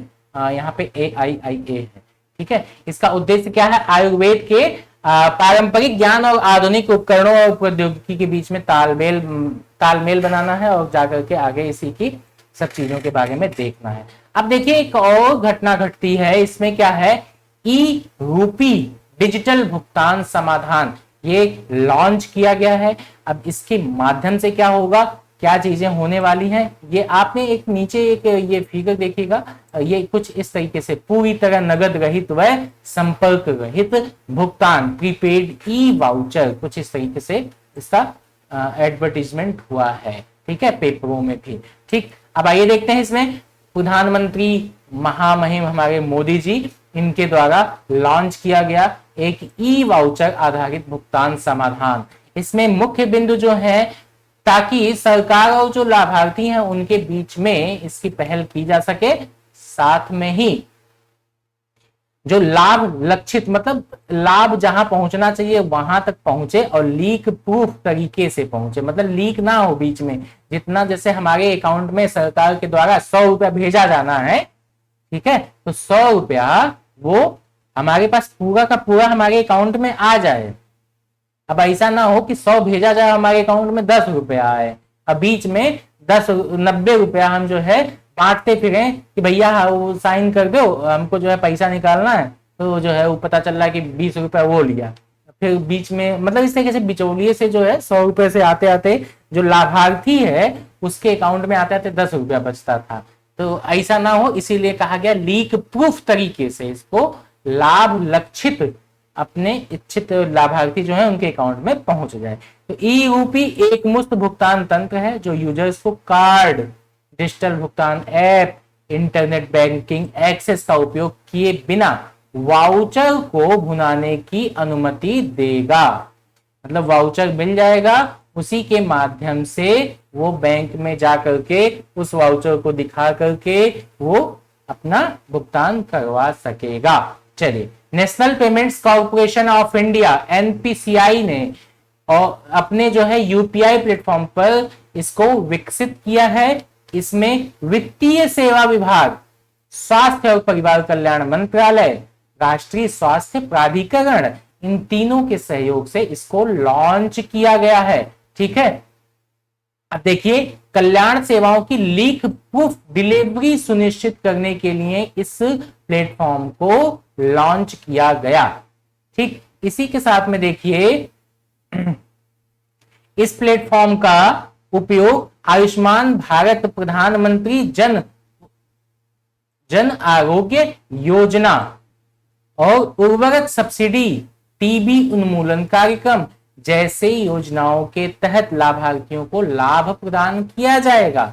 यहाँ पे AIIA है। ठीक है, इसका उद्देश्य क्या है? आयुर्वेद के पारंपरिक ज्ञान और आधुनिक उपकरणों और प्रौद्योगिकी के बीच में तालमेल बनाना है और जाकर के आगे इसी की सब चीजों के बारे में देखना है। अब देखिए एक और घटना घटती है, इसमें क्या है? ई रूपी डिजिटल भुगतान समाधान ये लॉन्च किया गया है। अब इसके माध्यम से क्या होगा, क्या चीजें होने वाली हैं, ये आपने एक नीचे एक ये फिगर देखिएगा, ये कुछ इस तरीके से पूरी तरह नगद रहित व संपर्क रहित भुगतान, प्रीपेड ई वाउचर, कुछ इस तरीके से इसका एडवर्टीजमेंट हुआ है। ठीक है, पेपरों में भी। ठीक, अब आइए देखते हैं इसमें प्रधानमंत्री महामहिम हमारे मोदी जी, इनके द्वारा लॉन्च किया गया एक ई वाउचर आधारित भुगतान समाधान। इसमें मुख्य बिंदु जो है ताकि सरकार और जो लाभार्थी हैं उनके बीच में इसकी पहल की जा सके, साथ में ही जो लाभ लक्षित मतलब लाभ जहां पहुंचना चाहिए वहां तक पहुंचे और लीक प्रूफ तरीके से पहुंचे, मतलब लीक ना हो बीच में। जितना जैसे हमारे अकाउंट में सरकार के द्वारा 100 रुपया भेजा जाना है, ठीक है, तो 100 रुपया वो हमारे पास पूरा का पूरा हमारे अकाउंट में आ जाए। अब ऐसा ना हो कि 100 भेजा जाए हमारे अकाउंट में 10 रुपया आए, अब बीच में 90 रुपया हम जो है बांटते फिरे कि भैया वो साइन कर दो, हमको जो है पैसा निकालना है, तो जो है वो पता चल रहा है कि 20 रुपया वो लिया, फिर बीच में मतलब इस तरीके से बिचौलिए से जो है 100 रुपए से आते आते जो लाभार्थी है उसके अकाउंट में आते आते 10 रुपया बचता था। तो ऐसा ना हो इसीलिए कहा गया लीक प्रूफ तरीके से इसको लाभ लक्षित अपने इच्छित लाभार्थी जो है उनके अकाउंट में पहुंच जाए। तो ई रूपी एक मुफ्त भुगतान तंत्र है जो यूजर्स को कार्ड, डिजिटल भुगतान ऐप, इंटरनेट बैंकिंग एक्सेस का उपयोग किए बिना वाउचर को भुनाने की अनुमति देगा। मतलब वाउचर मिल जाएगा, उसी के माध्यम से वो बैंक में जा करके उस वाउचर को दिखा करके वो अपना भुगतान करवा सकेगा। चलिए, national payments corporation of India NPCI ने और अपने जो है यूपीआई प्लेटफॉर्म पर इसको विकसित किया है। इसमें वित्तीय सेवा विभाग, स्वास्थ्य और परिवार कल्याण मंत्रालय, राष्ट्रीय स्वास्थ्य प्राधिकरण, इन तीनों के सहयोग से इसको लॉन्च किया गया है। ठीक है, अब देखिए कल्याण सेवाओं की लीक प्रूफ डिलीवरी सुनिश्चित करने के लिए इस प्लेटफॉर्म को लॉन्च किया गया। ठीक, इसी के साथ में देखिए इस प्लेटफॉर्म का उपयोग आयुष्मान भारत प्रधानमंत्री जन आरोग्य योजना और उर्वरक सब्सिडी, टीबी उन्मूलन कार्यक्रम जैसे योजनाओं के तहत लाभार्थियों को लाभ प्रदान किया जाएगा।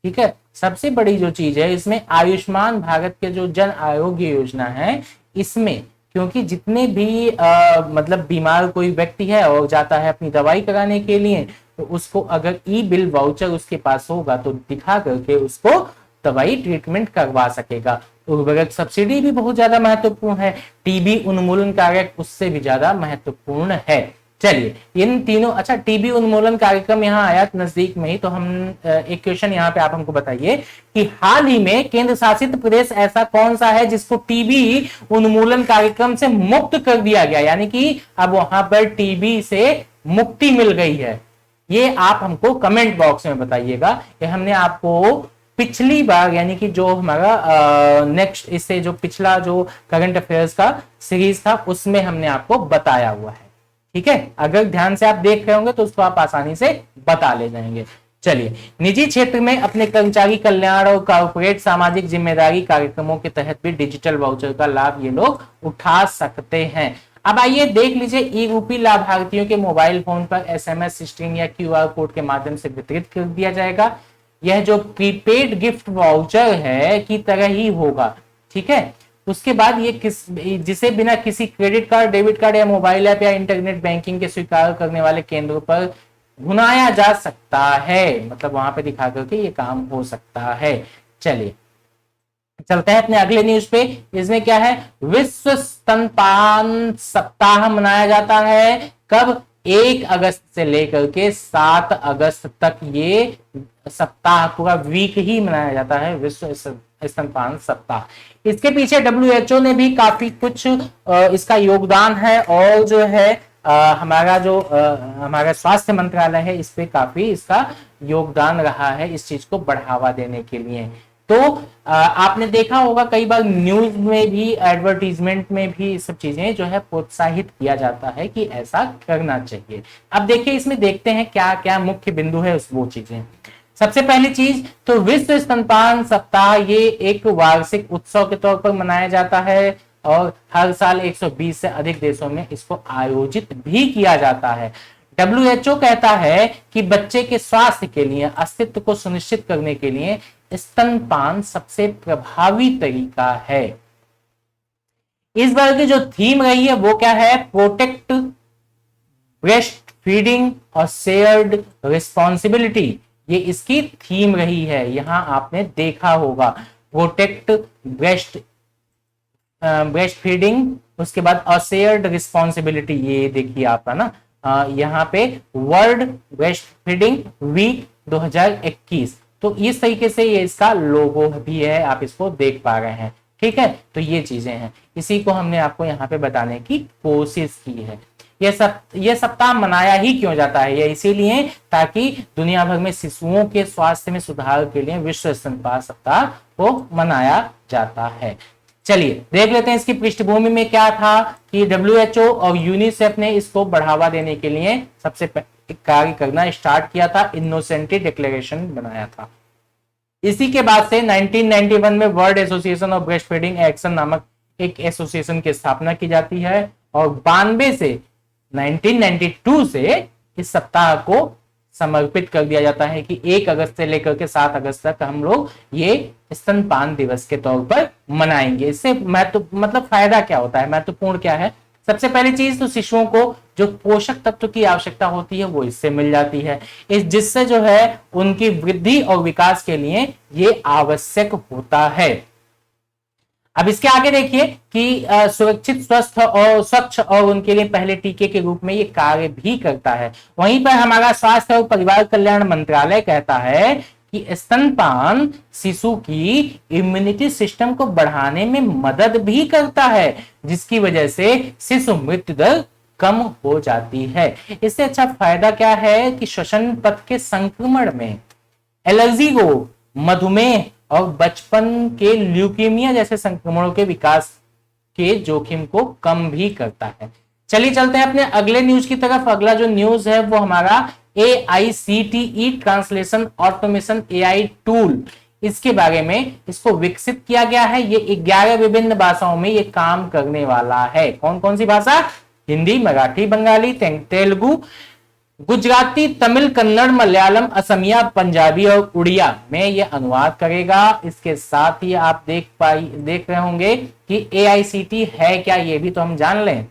ठीक है, सबसे बड़ी जो चीज है इसमें आयुष्मान भारत के जो जन आरोग्य योजना है, इसमें क्योंकि जितने भी मतलब बीमार कोई व्यक्ति है और जाता है अपनी दवाई कराने के लिए, तो उसको अगर ई बिल वाउचर उसके पास होगा तो दिखा करके उसको दवाई ट्रीटमेंट करवा सकेगा। उर्वरक सब्सिडी भी बहुत ज्यादा महत्वपूर्ण है, टीबी उन्मूलन कार्यक्रम उससे भी ज्यादा महत्वपूर्ण है। चलिए इन तीनों, अच्छा टीबी उन्मूलन कार्यक्रम यहाँ आया नजदीक में ही, तो हम एक क्वेश्चन यहाँ पे आप हमको बताइए कि हाल ही में केंद्र शासित प्रदेश ऐसा कौन सा है जिसको टीबी उन्मूलन कार्यक्रम से मुक्त कर दिया गया, यानी कि अब वहां पर टीबी से मुक्ति मिल गई है। ये आप हमको कमेंट बॉक्स में बताइएगा। ये हमने आपको पिछली बार, यानी कि जो हमारा नेक्स्ट, इससे जो पिछला जो करंट अफेयर्स का सीरीज था उसमें हमने आपको बताया हुआ है। ठीक है, अगर ध्यान से आप देख रहे होंगे तो उसको आप आसानी से बता ले जाएंगे। चलिए, निजी क्षेत्र में अपने कर्मचारी कल्याण और कॉर्पोरेट सामाजिक जिम्मेदारी कार्यक्रमों के तहत भी डिजिटल वाउचर का लाभ ये लोग उठा सकते हैं। अब आइए देख लीजिए, ई रूपी लाभार्थियों के मोबाइल फोन पर एसएमएस स्ट्रिंग या क्यूआर कोड के माध्यम से वितरित कर दिया जाएगा। यह जो प्रीपेड गिफ्ट वाउचर है की तरह ही होगा। ठीक है, उसके बाद ये जिसे बिना किसी क्रेडिट कार्ड, डेबिट कार्ड या मोबाइल ऐप या इंटरनेट बैंकिंग के स्वीकार करने वाले केंद्रों पर भुनाया जा सकता है, मतलब वहां पे दिखा करके ये काम हो सकता है। चलिए चलते हैं अपने अगले न्यूज पे। इसमें क्या है, विश्व स्तनपान सप्ताह मनाया जाता है। कब? 1 अगस्त से लेकर के 7 अगस्त तक ये सप्ताह, पूरा वीक ही मनाया जाता है, विश्व स्तनपान सप्ताह। इसके पीछे WHO ने भी काफी कुछ इसका योगदान है, और जो है हमारा स्वास्थ्य मंत्रालय है, इस पे काफी इसका योगदान रहा है इस चीज को बढ़ावा देने के लिए। तो आपने देखा होगा कई बार न्यूज में भी, एडवर्टीजमेंट में भी सब चीजें जो है प्रोत्साहित किया जाता है कि ऐसा करना चाहिए। अब देखिए इसमें देखते हैं क्या क्या मुख्य बिंदु है वो चीजें। सबसे पहली चीज तो विश्व स्तनपान सप्ताह ये एक वार्षिक उत्सव के तौर पर मनाया जाता है, और हर साल 120 से अधिक देशों में इसको आयोजित भी किया जाता है। WHO कहता है कि बच्चे के स्वास्थ्य के लिए, अस्तित्व को सुनिश्चित करने के लिए स्तनपान सबसे प्रभावी तरीका है। इस बार की जो थीम रही है वो क्या है, प्रोटेक्ट ब्रेस्ट फीडिंग और शेयर्ड रिस्पॉन्सिबिलिटी, ये इसकी थीम रही है। यहां आपने देखा होगा प्रोटेक्ट ब्रेस्ट फीडिंग, उसके बाद शेयर्ड रिस्पॉन्सिबिलिटी, ये देखिए आपका ना यहाँ पे वर्ल्ड ब्रेस्ट फीडिंग वीक 2021, तो इस तरीके से ये इसका लोगो भी है, आप इसको देख पा रहे हैं। ठीक है, तो ये चीजें हैं, इसी को हमने आपको यहाँ पे बताने की कोशिश की है। यह सप्ताह मनाया ही क्यों जाता है, यह इसीलिए ताकि दुनिया भर में शिशुओं के स्वास्थ्य में सुधार के लिए विश्व स्तनपान सप्ताह को मनाया जाता है। चलिए देख लेते हैं इसकी पृष्ठभूमि में क्या था कि WHO और यूनिसेफ ने इसको बढ़ावा देने के लिए सबसे कार्य करना स्टार्ट किया था, इनोसेंटी डिक्लेरेशन बनाया था। इसी के बाद से 1991 में world association of breast feeding action नामक एक एसोसिएशन की स्थापना की जाती है, और 92 से 1992 से इस सप्ताह को समर्पित कर दिया जाता है कि 1 अगस्त से लेकर के 7 अगस्त तक हम लोग ये स्तनपान दिवस के तौर पर मनाएंगे। इससे मतलब फायदा क्या होता है, महत्वपूर्ण क्या है। सबसे पहली चीज तो शिशुओं को जो पोषक तत्व की आवश्यकता होती है वो इससे मिल जाती है, जिससे जो है उनकी वृद्धि और विकास के लिए ये आवश्यक होता है। अब इसके आगे देखिए कि सुरक्षित, स्वस्थ और स्वच्छ और उनके लिए पहले टीके के रूप में ये कार्य भी करता है। वहीं पर हमारा स्वास्थ्य और परिवार कल्याण मंत्रालय कहता है कि स्तनपान शिशु की इम्यूनिटी सिस्टम को बढ़ाने में मदद भी करता है, जिसकी वजह से शिशु मृत्यु दर कम हो जाती है। इससे अच्छा फायदा क्या है कि श्वसन पथ के संक्रमण में, एलर्जी को, मधुमेह और बचपन के ल्यूकीमिया जैसे संक्रमणों के विकास के जोखिम को कम भी करता है। चलिए चलते हैं अपने अगले न्यूज की तरफ। अगला जो न्यूज है वो हमारा AICTE translation automation AI tool, इसके बारे में इसको विकसित किया गया है। ये 11 विभिन्न भाषाओं में ये काम करने वाला है। कौन कौन सी भाषा? हिंदी, मराठी, बंगाली, तेलुगु, गुजराती, तमिल, कन्नड़, मलयालम, असमिया, पंजाबी और उड़िया में ये अनुवाद करेगा। इसके साथ ही आप देख रहे होंगे कि AICTE है क्या, ये भी तो हम जान लें।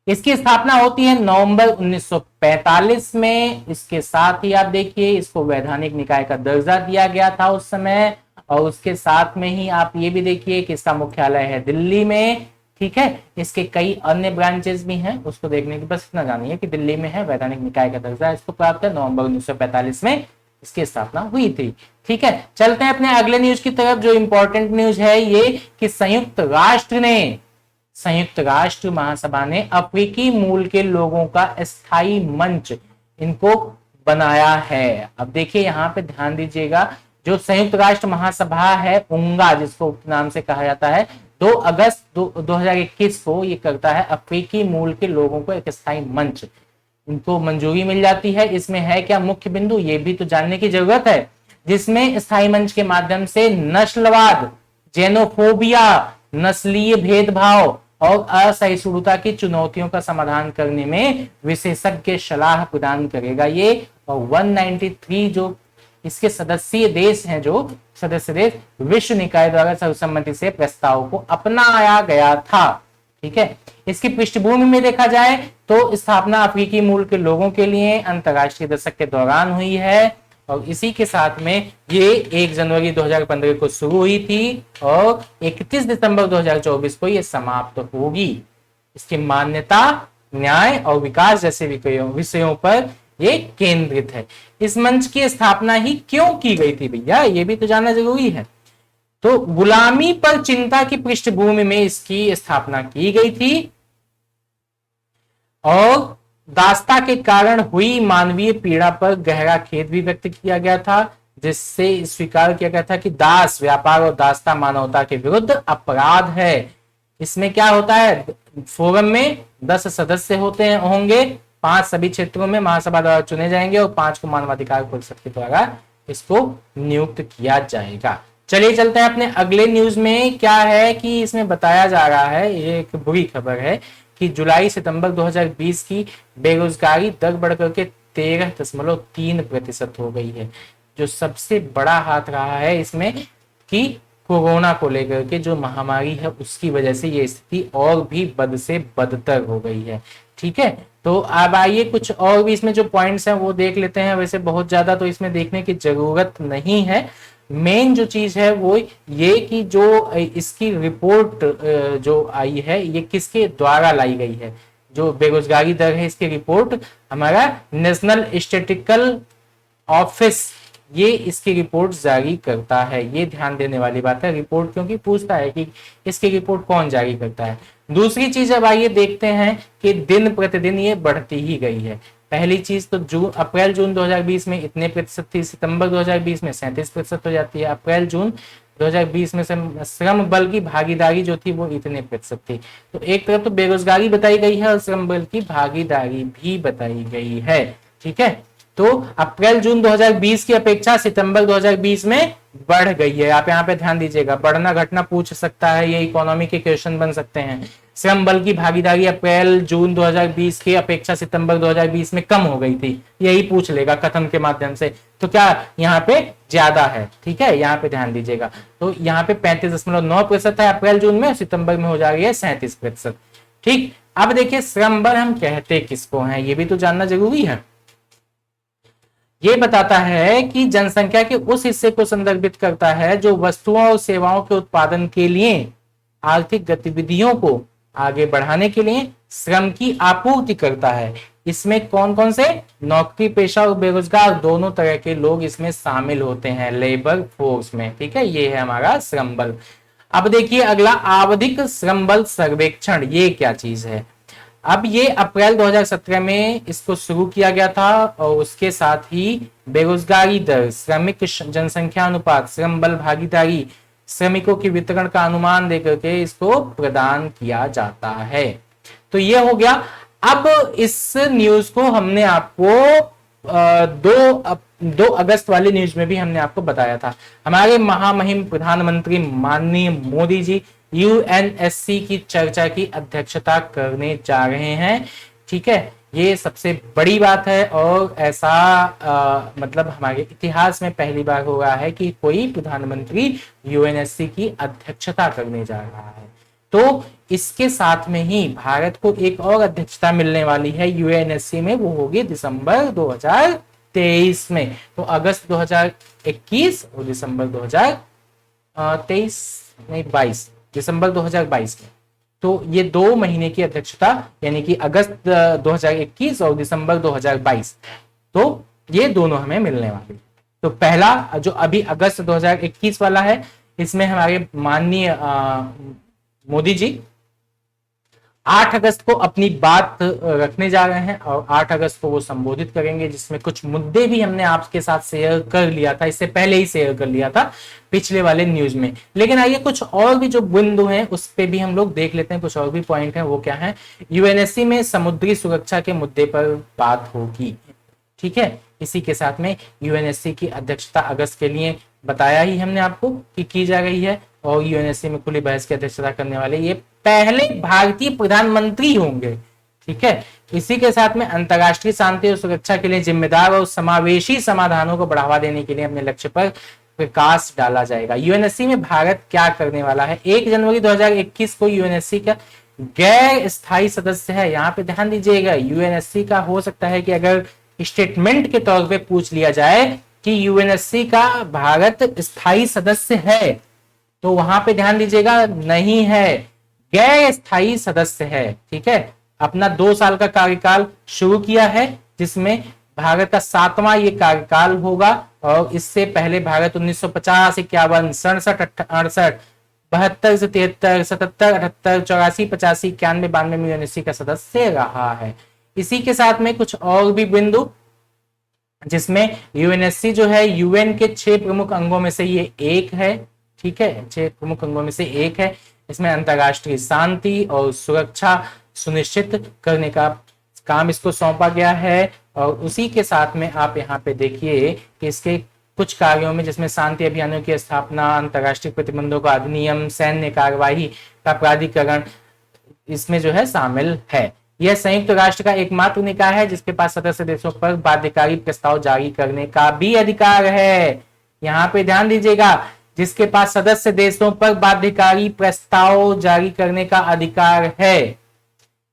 इसकी स्थापना होती है नवंबर 1945 में। इसके साथ ही आप देखिए इसको वैधानिक निकाय का दर्जा दिया गया था उस समय, और उसके साथ में ही आप ये भी देखिए कि इसका मुख्यालय है दिल्ली में। ठीक है। इसके कई अन्य ब्रांचेस भी हैं, उसको देखने की बस इतना जानिए कि दिल्ली में है, वैधानिक निकाय का दर्जा इसको प्राप्त है, नवंबर 1945 में इसकी स्थापना हुई थी। ठीक है, चलते हैं अपने अगले न्यूज की तरफ। जो इंपॉर्टेंट न्यूज है ये कि संयुक्त राष्ट्र महासभा ने अफ्रीकी मूल के लोगों का स्थायी मंच इनको बनाया है। अब देखिए यहाँ पे ध्यान दीजिएगा, जो संयुक्त राष्ट्र महासभा है उंगा जिसको उपनाम से कहा जाता है, 2 अगस्त 2021 को ये करता है अफ्रीकी मूल के लोगों को एक स्थायी मंच, इनको मंजूरी मिल जाती है। इसमें है क्या मुख्य बिंदु, ये भी तो जानने की जरूरत है, जिसमें स्थायी मंच के माध्यम से नस्लवाद, जेनोफोबिया, नस्लीय भेदभाव और असहिष्णुता की चुनौतियों का समाधान करने में विशेषज्ञ सलाह प्रदान करेगा ये। और 193 जो इसके सदस्यीय देश हैं, जो सदस्य देश विश्व निकाय द्वारा सर्वसम्मति से प्रस्ताव को अपनाया गया था। ठीक है, इसकी पृष्ठभूमि में देखा जाए तो स्थापना अफ्रीकी मूल के लोगों के लिए अंतरराष्ट्रीय दशक के दौरान हुई है और इसी के साथ में ये 1 जनवरी 2015 को शुरू हुई थी और 31 दिसंबर 2024 को ये समाप्त होगी। इसकी मान्यता, न्याय और विकास जैसे विषयों पर ये केंद्रित है। इस मंच की स्थापना ही क्यों की गई थी भैया, ये भी तो जानना जरूरी है। तो गुलामी पर चिंता की पृष्ठभूमि में इसकी स्थापना की गई थी और दासता के कारण हुई मानवीय पीड़ा पर गहरा खेद भी व्यक्त किया गया था, जिससे स्वीकार किया गया था कि दास व्यापार और दासता मानवता के विरुद्ध अपराध है। इसमें क्या होता है, फोरम में 10 सदस्य होंगे, 5 सभी क्षेत्रों में महासभा द्वारा चुने जाएंगे और 5 को मानवाधिकार परिषद के द्वारा इसको नियुक्त किया जाएगा। चलिए चलते हैं अपने अगले न्यूज में। क्या है कि इसमें बताया जा रहा है, ये एक बुरी खबर है कि जुलाई सितंबर 2020 की बेरोजगारी दर बढ़कर के 13.3% हो गई है। जो सबसे बड़ा हाथ रहा है इसमें कि कोरोना को लेकर के जो महामारी है उसकी वजह से ये स्थिति और भी बद से बदतर हो गई है। ठीक है, तो अब आइए कुछ और भी इसमें जो पॉइंट्स हैं वो देख लेते हैं। वैसे बहुत ज्यादा तो इसमें देखने की जरूरत नहीं है। मेन जो चीज है वो ये कि जो इसकी रिपोर्ट जो आई है ये किसके द्वारा लाई गई है, जो बेरोजगारी दर है इसकी रिपोर्ट हमारा नेशनल स्टैटिस्टिकल ऑफिस ये इसकी रिपोर्ट जारी करता है। ये ध्यान देने वाली बात है, रिपोर्ट क्योंकि पूछता है कि इसकी रिपोर्ट कौन जारी करता है। दूसरी चीज अब आइए देखते हैं कि दिन प्रतिदिन ये बढ़ती ही गई है। पहली चीज तो अप्रैल जून 2020 में इतने प्रतिशत थी, सितंबर 2020 में 37% हो जाती है, अप्रैल जून 2020 में श्रम बल की भागीदारी जो थी वो इतने प्रतिशत थी। तो एक तरफ तो बेरोजगारी बताई गई है और श्रम बल की भागीदारी भी बताई गई है। ठीक है, तो अप्रैल जून 2020 की अपेक्षा सितंबर 2020 में बढ़ गई है। आप यहाँ पे ध्यान दीजिएगा, बढ़ना घटना पूछ सकता है, ये इकोनॉमी के क्वेश्चन बन सकते हैं। श्रम बल की भागीदारी अप्रैल जून 2020 की अपेक्षा सितंबर 2020 में कम हो गई थी, यही पूछ लेगा कथन के माध्यम से। तो क्या यहाँ पे ज्यादा है, ठीक है, यहाँ पे ध्यान दीजिएगा। तो यहाँ पे 35.9% है अप्रैल जून में, सितंबर में हो जा रही है 37%। ठीक, अब देखिए श्रम बल हम कहते किसको हैं ये भी तो जानना जरूरी है। ये बताता है कि जनसंख्या के उस हिस्से को संदर्भित करता है जो वस्तुओं और सेवाओं के उत्पादन के लिए आर्थिक गतिविधियों को आगे बढ़ाने के लिए श्रम की आपूर्ति करता है। इसमें कौन कौन से नौकरी पेशा और बेरोजगार दोनों तरह के लोग इसमें शामिल होते हैं लेबर फोर्स में। ठीक है, ये है हमारा श्रम बल। अब देखिए अगला, आवधिक श्रम बल सर्वेक्षण, ये क्या चीज है। अब ये अप्रैल 2017 में इसको शुरू किया गया था और उसके साथ ही बेरोजगारी दर, श्रमिक जनसंख्या अनुपात, श्रम बल भागीदारी, श्रमिकों के वितरण का अनुमान देकर के इसको प्रदान किया जाता है। तो ये हो गया। अब इस न्यूज को हमने आपको 2 अगस्त वाली न्यूज में भी हमने आपको बताया था। हमारे महामहिम प्रधानमंत्री माननीय मोदी जी यूएनएससी की चर्चा की अध्यक्षता करने जा रहे हैं। ठीक है, ये सबसे बड़ी बात है और ऐसा मतलब हमारे इतिहास में पहली बार हो रहा है कि कोई प्रधानमंत्री यूएनएससी की अध्यक्षता करने जा रहा है। तो इसके साथ में ही भारत को एक और अध्यक्षता मिलने वाली है यूएनएससी में, वो होगी दिसंबर 2023 में। तो अगस्त 2021 और दिसंबर 2023 नहीं 22 दिसंबर 2022 में। तो ये 2 महीने की अध्यक्षता, यानी कि अगस्त 2021 और दिसंबर 2022, तो ये दोनों हमें मिलने वाले। तो पहला जो अभी अगस्त 2021 वाला है, इसमें हमारे माननीय मोदी जी 8 अगस्त को अपनी बात रखने जा रहे हैं और 8 अगस्त को वो संबोधित करेंगे, जिसमें कुछ मुद्दे भी हमने आपके साथ शेयर कर लिया था, इससे पहले ही शेयर कर लिया था पिछले वाले न्यूज में। लेकिन आइए कुछ और भी जो बिंदु हैं उस पे भी हम लोग देख लेते हैं, कुछ और भी पॉइंट है। वो क्या है, यूएनएससी में समुद्री सुरक्षा के मुद्दे पर बात होगी। ठीक है, इसी के साथ में यूएनएससी की अध्यक्षता अगस्त के लिए बताया ही हमने आपको कि की जा रही है, और यूएनएससी में खुली बहस की अध्यक्षता करने वाले ये पहले भारतीय प्रधानमंत्री होंगे। ठीक है, इसी के साथ में अंतरराष्ट्रीय शांति और सुरक्षा के लिए जिम्मेदार और समावेशी समाधानों को बढ़ावा देने के लिए अपने लक्ष्य पर प्रकाश डाला जाएगा। यूएनएससी में भारत क्या करने वाला है, 1 जनवरी 2021 को यूएनएससी का गैर स्थायी सदस्य है। यहाँ पे ध्यान दीजिएगा, यूएनएससी का हो सकता है कि अगर स्टेटमेंट के तौर पे पूछ लिया जाए कि यूएनएससी का भारत स्थायी सदस्य है, तो वहां पे ध्यान दीजिएगा नहीं है, गैर स्थायी सदस्य है। ठीक है, अपना 2 साल का कार्यकाल शुरू किया है, जिसमें भारत का 7वां ये कार्यकाल होगा। और इससे पहले भारत 1950, 51, 67, 68, 72 से 73, 77, 78, 84, 85, 91, 92 में यूएनएससी का सदस्य रहा है। इसी के साथ में कुछ और भी बिंदु, जिसमें यूएनएससी जो है यूएन के 6 प्रमुख अंगों में से ये एक है। ठीक है, 6 प्रमुख अंगों में से एक है। इसमें अंतरराष्ट्रीय शांति और सुरक्षा सुनिश्चित करने का काम इसको सौंपा गया है। और उसी के साथ में आप यहाँ पे देखिए कि इसके कुछ कार्यों में, जिसमें शांति अभियानों की स्थापना, अंतरराष्ट्रीय प्रतिबंधों का अधिनियम, सैन्य कार्यवाही का प्राधिकरण इसमें जो है शामिल है। यह संयुक्त राष्ट्र का एकमात्र निकाय है जिसके पास सदस्य देशों पर बाध्यकारी प्रस्ताव जारी करने का भी अधिकार है। यहाँ पे ध्यान दीजिएगा, जिसके पास सदस्य देशों पर बाध्यकारी प्रस्ताव जारी करने का अधिकार है।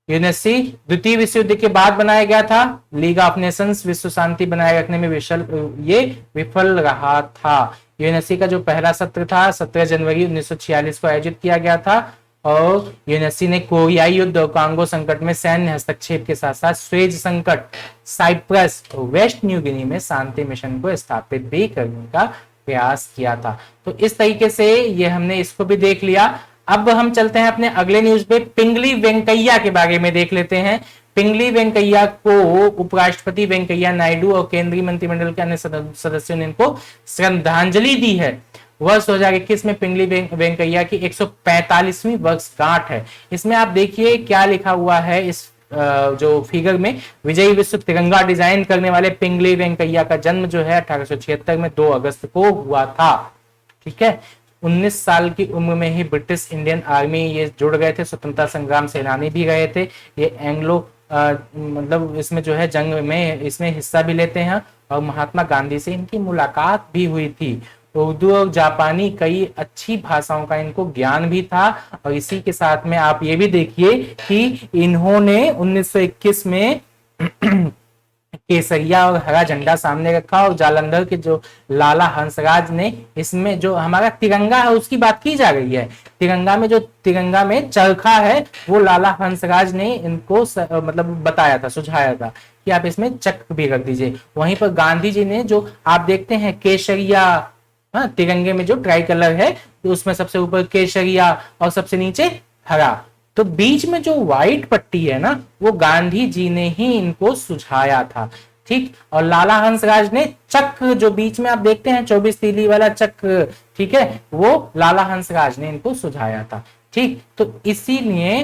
यूएनएससी द्वितीय विश्व युद्ध के बाद बनाया गया था। लीग ऑफ नेशंस विश्व शांति बनाए रखने में विफल रहा था। यूएनएससी का जो पहला सत्र था 17 जनवरी 1946 को आयोजित किया गया था, और यूएनएससी ने कोरियाई युद्ध और कांगो संकट में सैन्य हस्तक्षेप के साथ साथ स्वेज संकट, साइप्रस और वेस्ट न्यू गिनी में शांति मिशन को स्थापित भी करने का प्रयास किया था। तो इस तरीके से ये हमने इसको भी देख लिया। अब हम चलते हैं अपने अगले न्यूज पे, पिंगली वेंकैया के बारे में देख लेते हैं। पिंगली वेंकैया को उपराष्ट्रपति वेंकैया नायडू और केंद्रीय मंत्रिमंडल के अन्य सदस्यों ने इनको श्रद्धांजलि दी है। वर्ष 2021 में पिंगली वेंकैया की 145वीं वर्षगांठ है। इसमें आप देखिए क्या लिखा हुआ है, इस जो फिगर में, विजयी विश्व तिरंगा डिजाइन करने वाले पिंगली वेंकैया का जन्म जो है 1876 में 2 अगस्त को हुआ था। ठीक है, 19 साल की उम्र में ही ब्रिटिश इंडियन आर्मी ये जुड़ गए थे, स्वतंत्रता संग्राम सेनानी भी रहे थे। ये एंग्लो मतलब इसमें जो है जंग में इसमें हिस्सा भी लेते हैं, और महात्मा गांधी से इनकी मुलाकात भी हुई थी। उर्दू और जापानी कई अच्छी भाषाओं का इनको ज्ञान भी था। और इसी के साथ में आप ये भी देखिए कि इन्होंने 1921 में केसरिया और हरा झंडा सामने रखा, और जालंधर के जो लाला हंसराज ने, इसमें जो हमारा तिरंगा है उसकी बात की जा रही है, तिरंगा में चरखा है वो लाला हंसराज ने इनको मतलब बताया था, सुझाया था कि आप इसमें चक्र भी रख दीजिए। वहीं पर गांधी जी ने जो आप देखते हैं केसरिया, तिरंगे में जो ट्राई कलर है तो उसमें सबसे ऊपर केसरिया और सबसे नीचे हरा, तो बीच में जो व्हाइट पट्टी है ना, वो गांधी जी ने ही इनको सुझाया था। ठीक, और लाला हंसराज ने चक्र जो बीच में आप देखते हैं 24 तीली वाला चक्र, ठीक है, वो लाला हंसराज ने इनको सुझाया था। ठीक, तो इसीलिए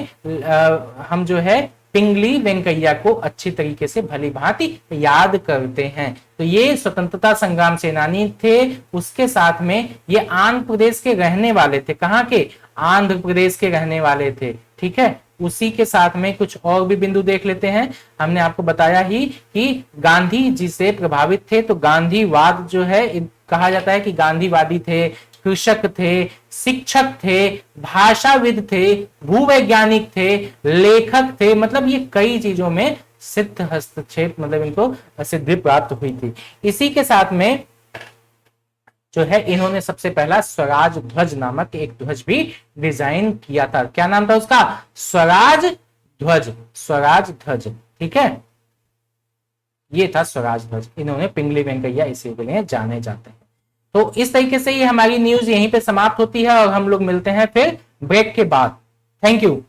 हम जो है पिंगली वेंकैया को अच्छी तरीके से भली भांति याद करते हैं। तो ये स्वतंत्रता संग्राम सेनानी थे, उसके साथ में ये आंध्र प्रदेश के रहने वाले थे। कहाँ के? आंध्र प्रदेश के रहने वाले थे। ठीक है, उसी के साथ में कुछ और भी बिंदु देख लेते हैं। हमने आपको बताया ही कि गांधी जी से प्रभावित थे, तो गांधीवाद जो है कहा जाता है कि गांधीवादी थे, कृषक थे, शिक्षक थे, भाषाविद थे, भूवैज्ञानिक थे, लेखक थे, मतलब ये कई चीजों में सिद्ध हस्तक्षेप, मतलब इनको सिद्धि प्राप्त हुई थी। इसी के साथ में जो है इन्होंने सबसे पहला स्वराज ध्वज नामक एक ध्वज भी डिजाइन किया था। क्या नाम था उसका? स्वराज ध्वज, स्वराज ध्वज। ठीक है, ये था स्वराज ध्वज। इन्होंने पिंगली वेंकैया इसी के लिए जाने जाते हैं। तो इस तरीके से ये हमारी न्यूज यहीं पे समाप्त होती है और हम लोग मिलते हैं फिर ब्रेक के बाद। Thank you.